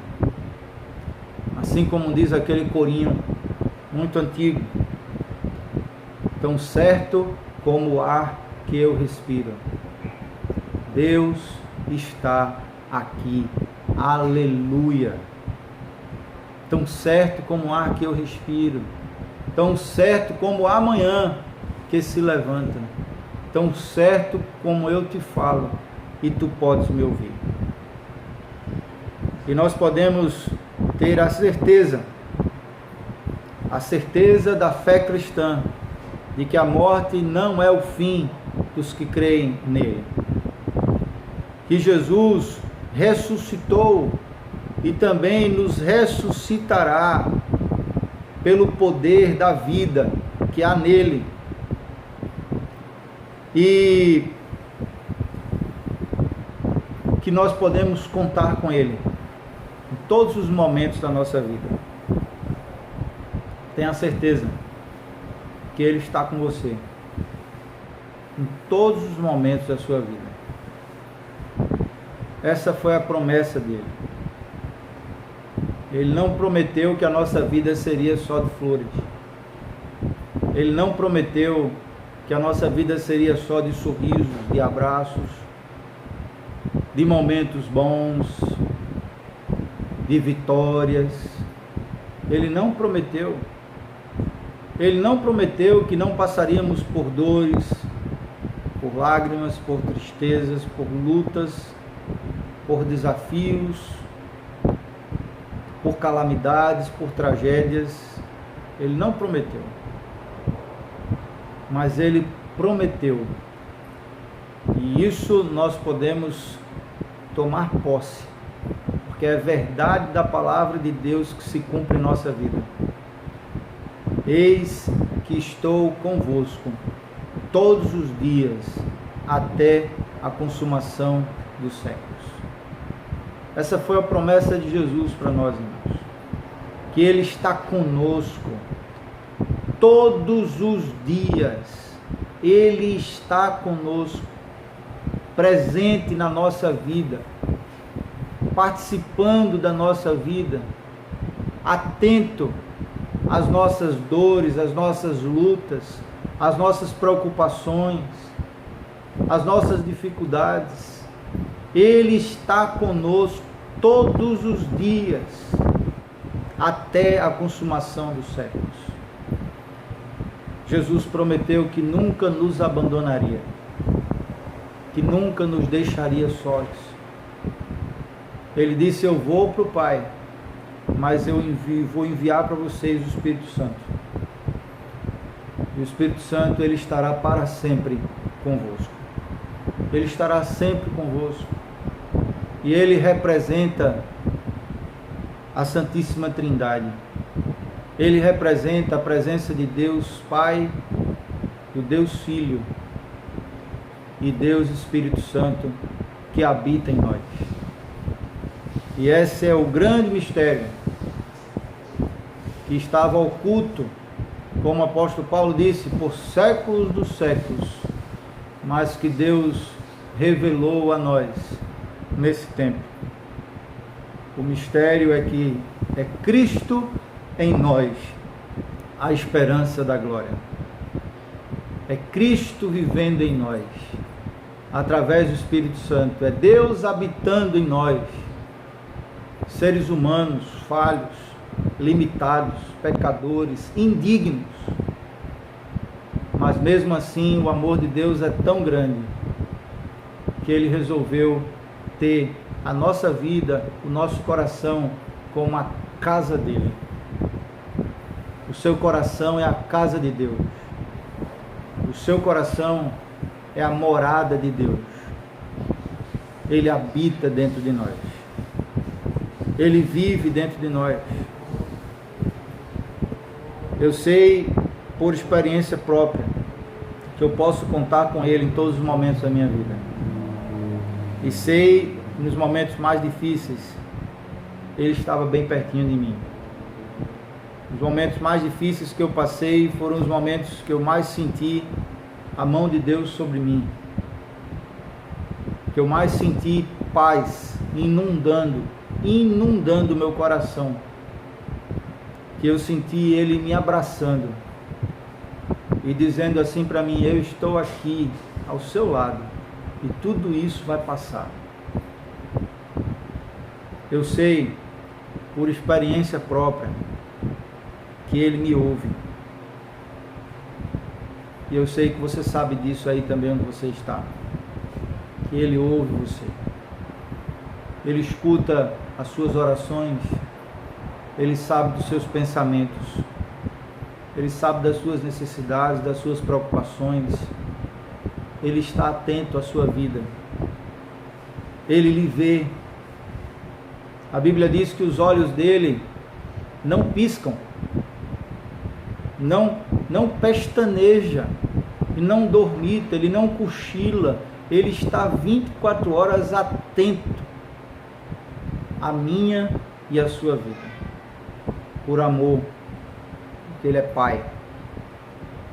assim como diz aquele corinho muito antigo: tão certo como o ar que eu respiro, Deus está aqui. Aleluia! Tão certo como o ar que eu respiro, tão certo como amanhã que se levanta, tão certo como eu te falo e tu podes me ouvir. E nós podemos ter a certeza da fé cristã, de que a morte não é o fim dos que creem nele. Que Jesus ressuscitou e também nos ressuscitará pelo poder da vida que há nele. E que nós podemos contar com ele em todos os momentos da nossa vida. Tenha certeza que ele está com você em todos os momentos da sua vida. Essa foi a promessa dele. Ele não prometeu que a nossa vida seria só de flores. Ele não prometeu que a nossa vida seria só de sorrisos, de abraços, de momentos bons, de vitórias. Ele não prometeu. Ele não prometeu que não passaríamos por dores, por lágrimas, por tristezas, por lutas, por desafios, por calamidades, por tragédias. Ele não prometeu. Mas ele prometeu. E isso nós podemos tomar posse, porque é a verdade da palavra de Deus que se cumpre em nossa vida. Eis que estou convosco todos os dias até a consumação dos séculos. Essa foi a promessa de Jesus para nós, irmãos. Que Ele está conosco todos os dias. Ele está conosco, presente na nossa vida, participando da nossa vida, atento às nossas dores, às nossas lutas, às nossas preocupações, às nossas dificuldades. Ele está conosco todos os dias, até a consumação dos séculos. Jesus prometeu que nunca nos abandonaria, que nunca nos deixaria sós. Ele disse: eu vou para o Pai, mas eu vou enviar para vocês o Espírito Santo. E o Espírito Santo, ele estará para sempre convosco. Ele estará sempre convosco. E ele representa a Santíssima Trindade. Ele representa a presença de Deus Pai, do Deus Filho e Deus Espírito Santo que habita em nós. E esse é o grande mistério que estava oculto, como o apóstolo Paulo disse, por séculos dos séculos, mas que Deus revelou a nós nesse tempo. O mistério é que é Cristo em nós, a esperança da glória. É Cristo vivendo em nós, através do Espírito Santo. É Deus habitando em nós, seres humanos, falhos, limitados, pecadores, indignos. Mas mesmo assim, o amor de Deus é tão grande que Ele resolveu ter a nossa vida, o nosso coração como a casa dele. O seu coração é a casa de Deus. O seu coração é a morada de Deus. Ele habita dentro de nós. Ele vive dentro de nós. Eu sei, por experiência própria, que eu posso contar com Ele em todos os momentos da minha vida. E sei, nos momentos mais difíceis, Ele estava bem pertinho de mim. Os momentos mais difíceis que eu passei foram os momentos que eu mais senti a mão de Deus sobre mim. Que eu mais senti paz inundando o meu coração. Que eu senti Ele me abraçando e dizendo assim para mim: eu estou aqui ao seu lado e tudo isso vai passar. Eu sei, por experiência própria, que Ele me ouve. E eu sei que você sabe disso aí também onde você está. Que Ele ouve você. Ele escuta as suas orações. Ele sabe dos seus pensamentos. Ele sabe das suas necessidades, das suas preocupações. Ele está atento à sua vida. Ele lhe vê. A Bíblia diz que os olhos dele não piscam, não pestaneja, e não dormita, ele não cochila, ele está 24 horas atento à minha e à sua vida, por amor, porque Ele é Pai.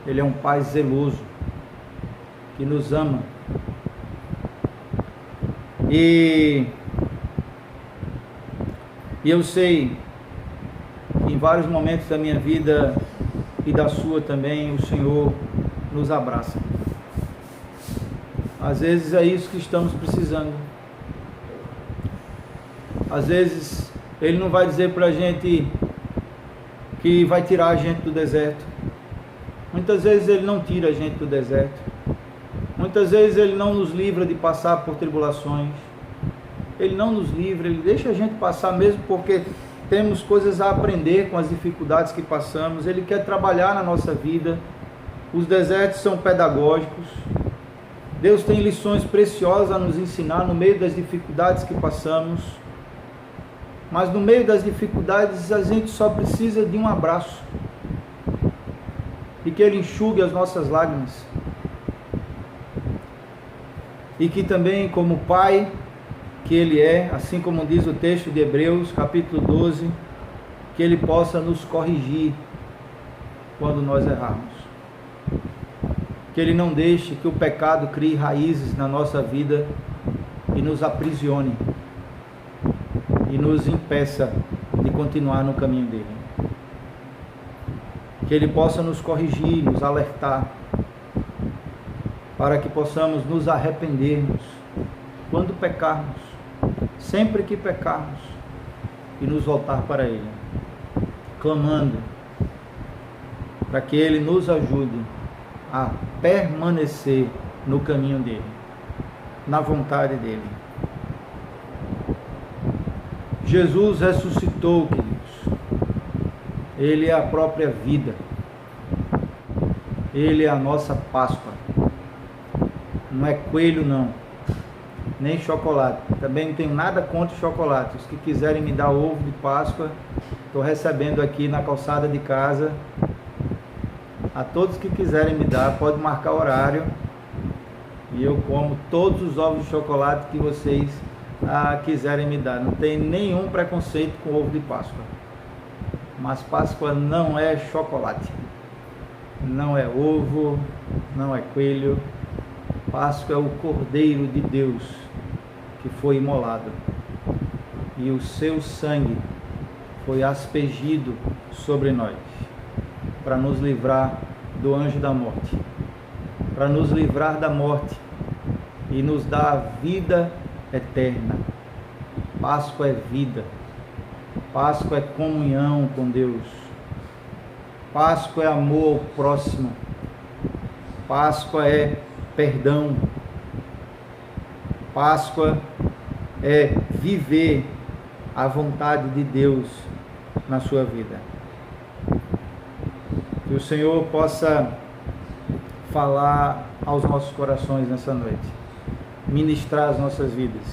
Ele é um Pai zeloso, que nos ama. E eu sei que em vários momentos da minha vida e da sua também, o Senhor nos abraça. Às vezes é isso que estamos precisando. Às vezes Ele não vai dizer para a gente que vai tirar a gente do deserto. Muitas vezes Ele não tira a gente do deserto. Muitas vezes Ele não nos livra de passar por tribulações. Ele não nos livra, Ele deixa a gente passar mesmo porque temos coisas a aprender com as dificuldades que passamos. Ele quer trabalhar na nossa vida. Os desertos são pedagógicos. Deus tem lições preciosas a nos ensinar no meio das dificuldades que passamos. Mas no meio das dificuldades a gente só precisa de um abraço. E que Ele enxugue as nossas lágrimas. E que também, como Pai que Ele é, assim como diz o texto de Hebreus, capítulo 12, que Ele possa nos corrigir quando nós errarmos. Que Ele não deixe que o pecado crie raízes na nossa vida e nos aprisione e nos impeça de continuar no caminho dele. Que Ele possa nos corrigir, nos alertar, para que possamos nos arrependermos quando pecarmos, sempre que pecarmos, e nos voltar para Ele, clamando para que Ele nos ajude a permanecer no caminho dele, na vontade dele. Jesus ressuscitou, queridos. Ele é a própria vida. Ele é a nossa Páscoa. Não é coelho não, nem chocolate. Também não tenho nada contra o chocolate. Os que quiserem me dar ovo de Páscoa, estou recebendo aqui na calçada de casa. A todos que quiserem me dar, pode marcar horário e eu como todos os ovos de chocolate que vocês quiserem me dar. Não tem nenhum preconceito com ovo de Páscoa, mas Páscoa não é chocolate, não é ovo, não é coelho, Páscoa é o Cordeiro de Deus que foi imolado e o seu sangue foi aspergido sobre nós para nos livrar do anjo da morte, para nos livrar da morte e nos dar a vida eterna. Páscoa é vida, Páscoa é comunhão com Deus, Páscoa é amor ao próximo, Páscoa é perdão, Páscoa é viver a vontade de Deus na sua vida. Que o Senhor possa falar aos nossos corações nessa noite, ministrar as nossas vidas,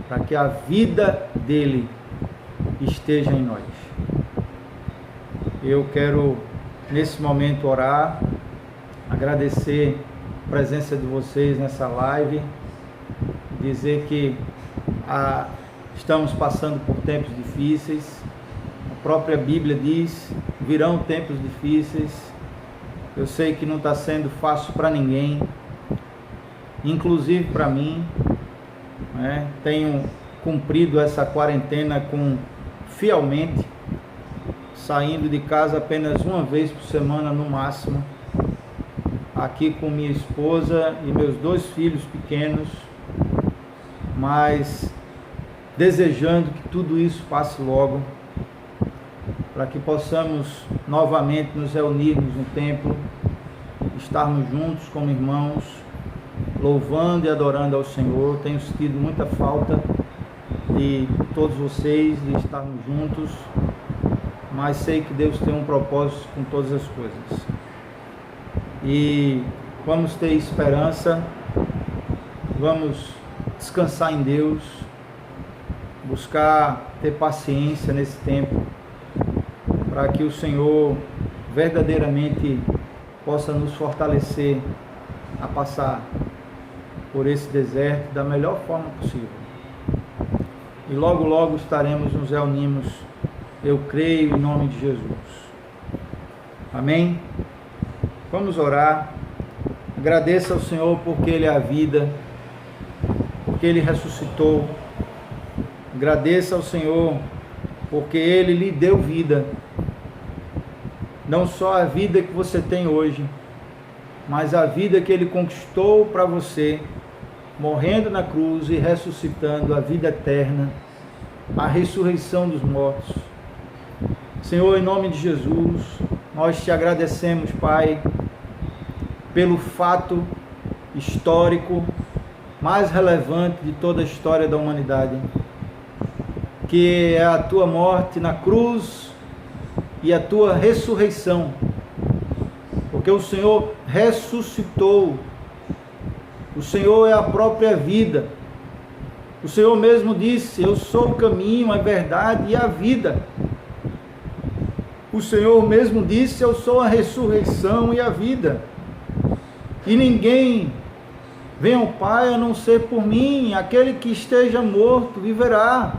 para que a vida dele esteja em nós. Eu quero nesse momento orar, agradecer a presença de vocês nessa live, dizer que estamos passando por tempos difíceis. A própria Bíblia diz: virão tempos difíceis. Eu sei que não está sendo fácil para ninguém, inclusive para mim, né? Tenho cumprido essa quarentena fielmente, saindo de casa apenas uma vez por semana no máximo, aqui com minha esposa e meus 2 filhos pequenos, mas desejando que tudo isso passe logo, para que possamos novamente nos reunirmos no templo, estarmos juntos como irmãos, louvando e adorando ao Senhor. Tenho sentido muita falta de todos vocês, de estarmos juntos, mas sei que Deus tem um propósito com todas as coisas. E vamos ter esperança, vamos descansar em Deus, buscar ter paciência nesse tempo, para que o Senhor verdadeiramente possa nos fortalecer a passar por esse deserto da melhor forma possível. E logo, logo estaremos nos reunimos, eu creio, em nome de Jesus. Amém? Vamos orar. Agradeça ao Senhor porque Ele é a vida, porque Ele ressuscitou. Agradeça ao Senhor porque Ele lhe deu vida. Não só a vida que você tem hoje, mas a vida que Ele conquistou para você, morrendo na cruz e ressuscitando, a vida eterna, a ressurreição dos mortos. Senhor, em nome de Jesus, nós te agradecemos, Pai, pelo fato histórico mais relevante de toda a história da humanidade, que é a tua morte na cruz e a tua ressurreição, porque o Senhor ressuscitou. O Senhor é a própria vida. O Senhor mesmo disse: eu sou o caminho, a verdade e a vida. O Senhor mesmo disse: eu sou a ressurreição e a vida. E ninguém vem ao Pai a não ser por mim. Aquele que esteja morto viverá.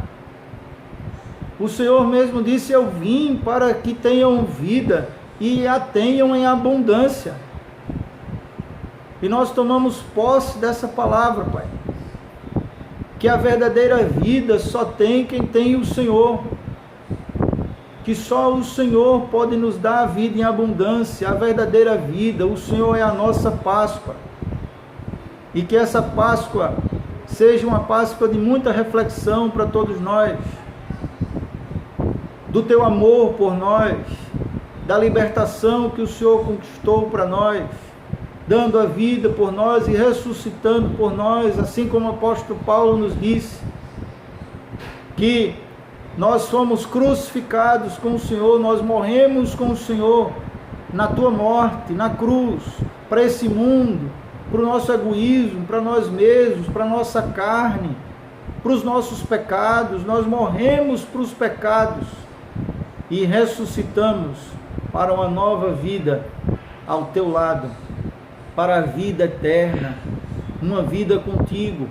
O Senhor mesmo disse: eu vim para que tenham vida e a tenham em abundância. E nós tomamos posse dessa palavra, Pai, que a verdadeira vida só tem quem tem o Senhor, que só o Senhor pode nos dar a vida em abundância, a verdadeira vida. O Senhor é a nossa Páscoa, e que essa Páscoa seja uma Páscoa de muita reflexão para todos nós, do teu amor por nós, da libertação que o Senhor conquistou para nós, dando a vida por nós e ressuscitando por nós, assim como o apóstolo Paulo nos disse, que nós fomos crucificados com o Senhor, nós morremos com o Senhor na tua morte, na cruz, para esse mundo, para o nosso egoísmo, para nós mesmos, para a nossa carne, para os nossos pecados. Nós morremos para os pecados e ressuscitamos para uma nova vida ao teu lado, para a vida eterna, uma vida contigo,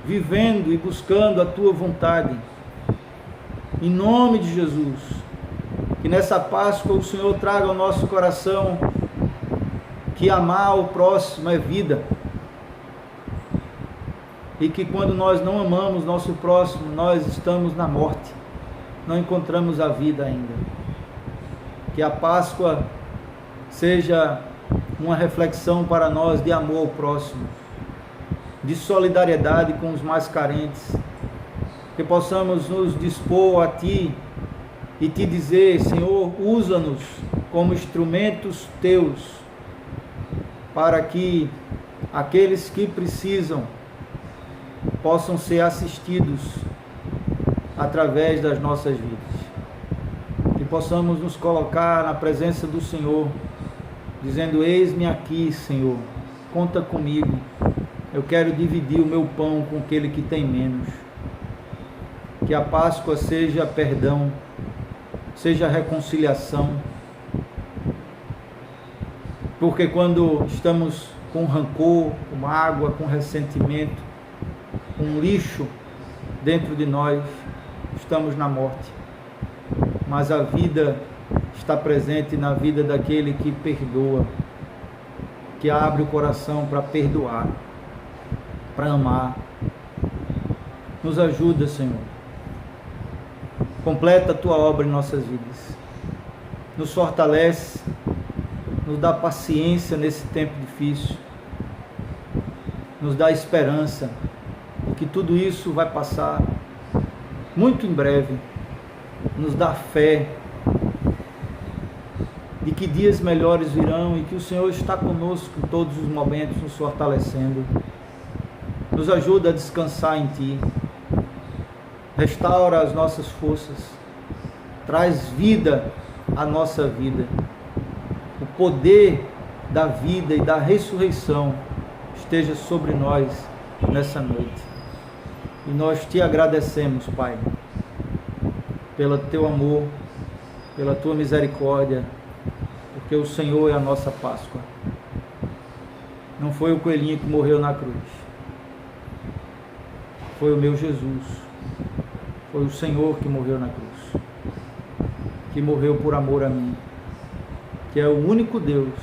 vivendo e buscando a tua vontade. Em nome de Jesus, que nessa Páscoa o Senhor traga ao nosso coração que amar o próximo é vida, e que quando nós não amamos nosso próximo, nós estamos na morte, não encontramos a vida ainda. Que a Páscoa seja uma reflexão para nós de amor ao próximo, de solidariedade com os mais carentes, que possamos nos dispor a Ti e Te dizer: Senhor, usa-nos como instrumentos Teus, para que aqueles que precisam possam ser assistidos através das nossas vidas. Que possamos nos colocar na presença do Senhor, dizendo: eis-me aqui, Senhor, conta comigo, eu quero dividir o meu pão com aquele que tem menos. Que a Páscoa seja perdão, seja reconciliação, porque quando estamos com rancor, com mágoa, com ressentimento, com lixo dentro de nós, estamos na morte. Mas a vida está presente na vida daquele que perdoa, que abre o coração para perdoar, para amar. Nos ajuda, Senhor. Completa a Tua obra em nossas vidas. Nos fortalece, nos dá paciência nesse tempo difícil. Nos dá esperança de que tudo isso vai passar muito em breve. Nos dá fé de que dias melhores virão e que o Senhor está conosco em todos os momentos, nos fortalecendo. Nos ajuda a descansar em Ti. Restaura as nossas forças. Traz vida à nossa vida. O poder da vida e da ressurreição esteja sobre nós nessa noite. E nós Te agradecemos, Pai, pelo Teu amor, pela Tua misericórdia, porque o Senhor é a nossa Páscoa. Não foi o coelhinho que morreu na cruz, foi o meu Jesus, foi o Senhor que morreu na cruz, que morreu por amor a mim, que é o único Deus,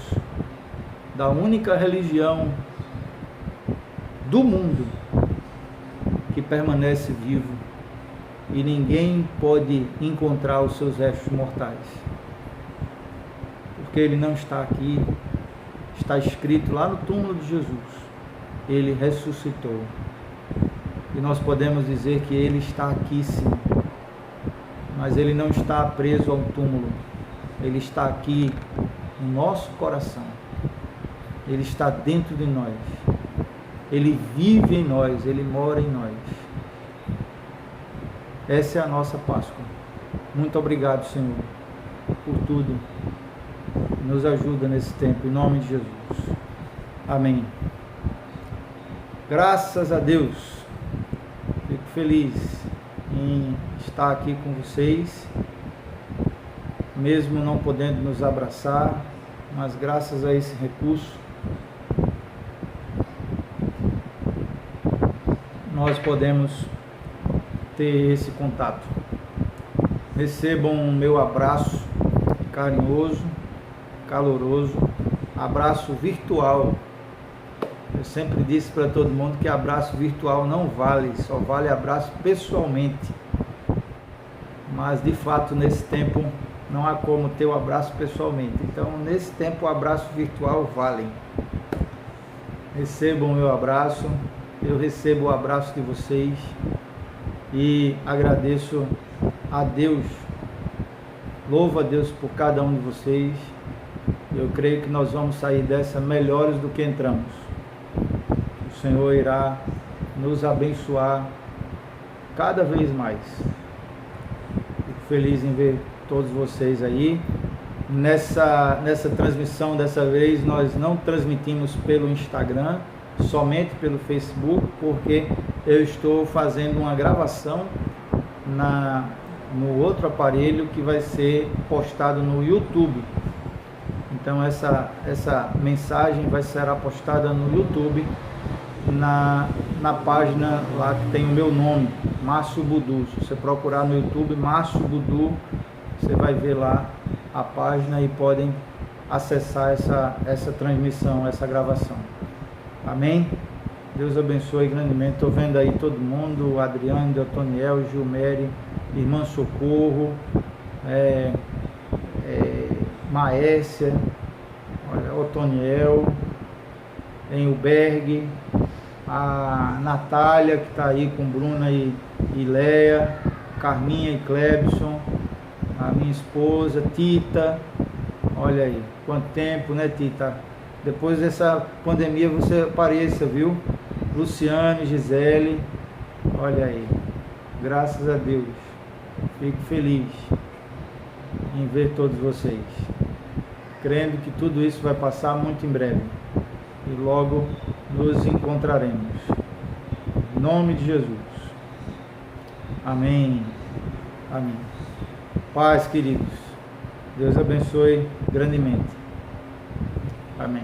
da única religião do mundo, que permanece vivo, e ninguém pode encontrar os seus restos mortais, porque Ele não está aqui. Está escrito lá no túmulo de Jesus: Ele ressuscitou. E nós podemos dizer que Ele está aqui sim, mas Ele não está preso ao túmulo. Ele está aqui no nosso coração. Ele está dentro de nós. Ele vive em nós, Ele mora em nós. Essa é a nossa Páscoa. Muito obrigado, Senhor, por tudo. Nos ajuda nesse tempo, em nome de Jesus. Amém. Graças a Deus. Fico feliz em estar aqui com vocês, mesmo não podendo nos abraçar, mas graças a esse recurso, nós podemos ter esse contato. Recebam o meu abraço carinhoso, caloroso, abraço virtual. Eu sempre disse para todo mundo que abraço virtual não vale, só vale abraço pessoalmente. Mas de fato nesse tempo não há como ter o abraço pessoalmente. Então nesse tempo o abraço virtual vale. Recebam o meu abraço, eu recebo o abraço de vocês e agradeço a Deus, louvo a Deus por cada um de vocês. Eu creio que nós vamos sair dessa melhores do que entramos. O Senhor irá nos abençoar cada vez mais. Fico feliz em ver todos vocês aí. Nessa transmissão, dessa vez, nós não transmitimos pelo Instagram, somente pelo Facebook, porque eu estou fazendo uma gravação no outro aparelho que vai ser postado no YouTube. Então essa mensagem vai ser postada no YouTube, na página lá que tem o meu nome, Márcio Budu. Se você procurar no YouTube Márcio Budu, você vai ver lá a página e podem acessar essa transmissão, essa gravação. Amém? Deus abençoe grandemente. Estou vendo aí todo mundo, o Adriano, o Otoniel, Gilmere, Irmã Socorro, Maécia, olha, Otoniel, tem o Berg, a Natália que está aí com Bruna e Leia, Carminha e Clebson, a minha esposa, Tita, olha aí, quanto tempo, né, Tita? Depois dessa pandemia você apareça, viu? Luciane, Gisele, olha aí, graças a Deus, fico feliz em ver todos vocês, crendo que tudo isso vai passar muito em breve e logo nos encontraremos, em nome de Jesus, amém, amém. Paz, queridos, Deus abençoe grandemente, amém.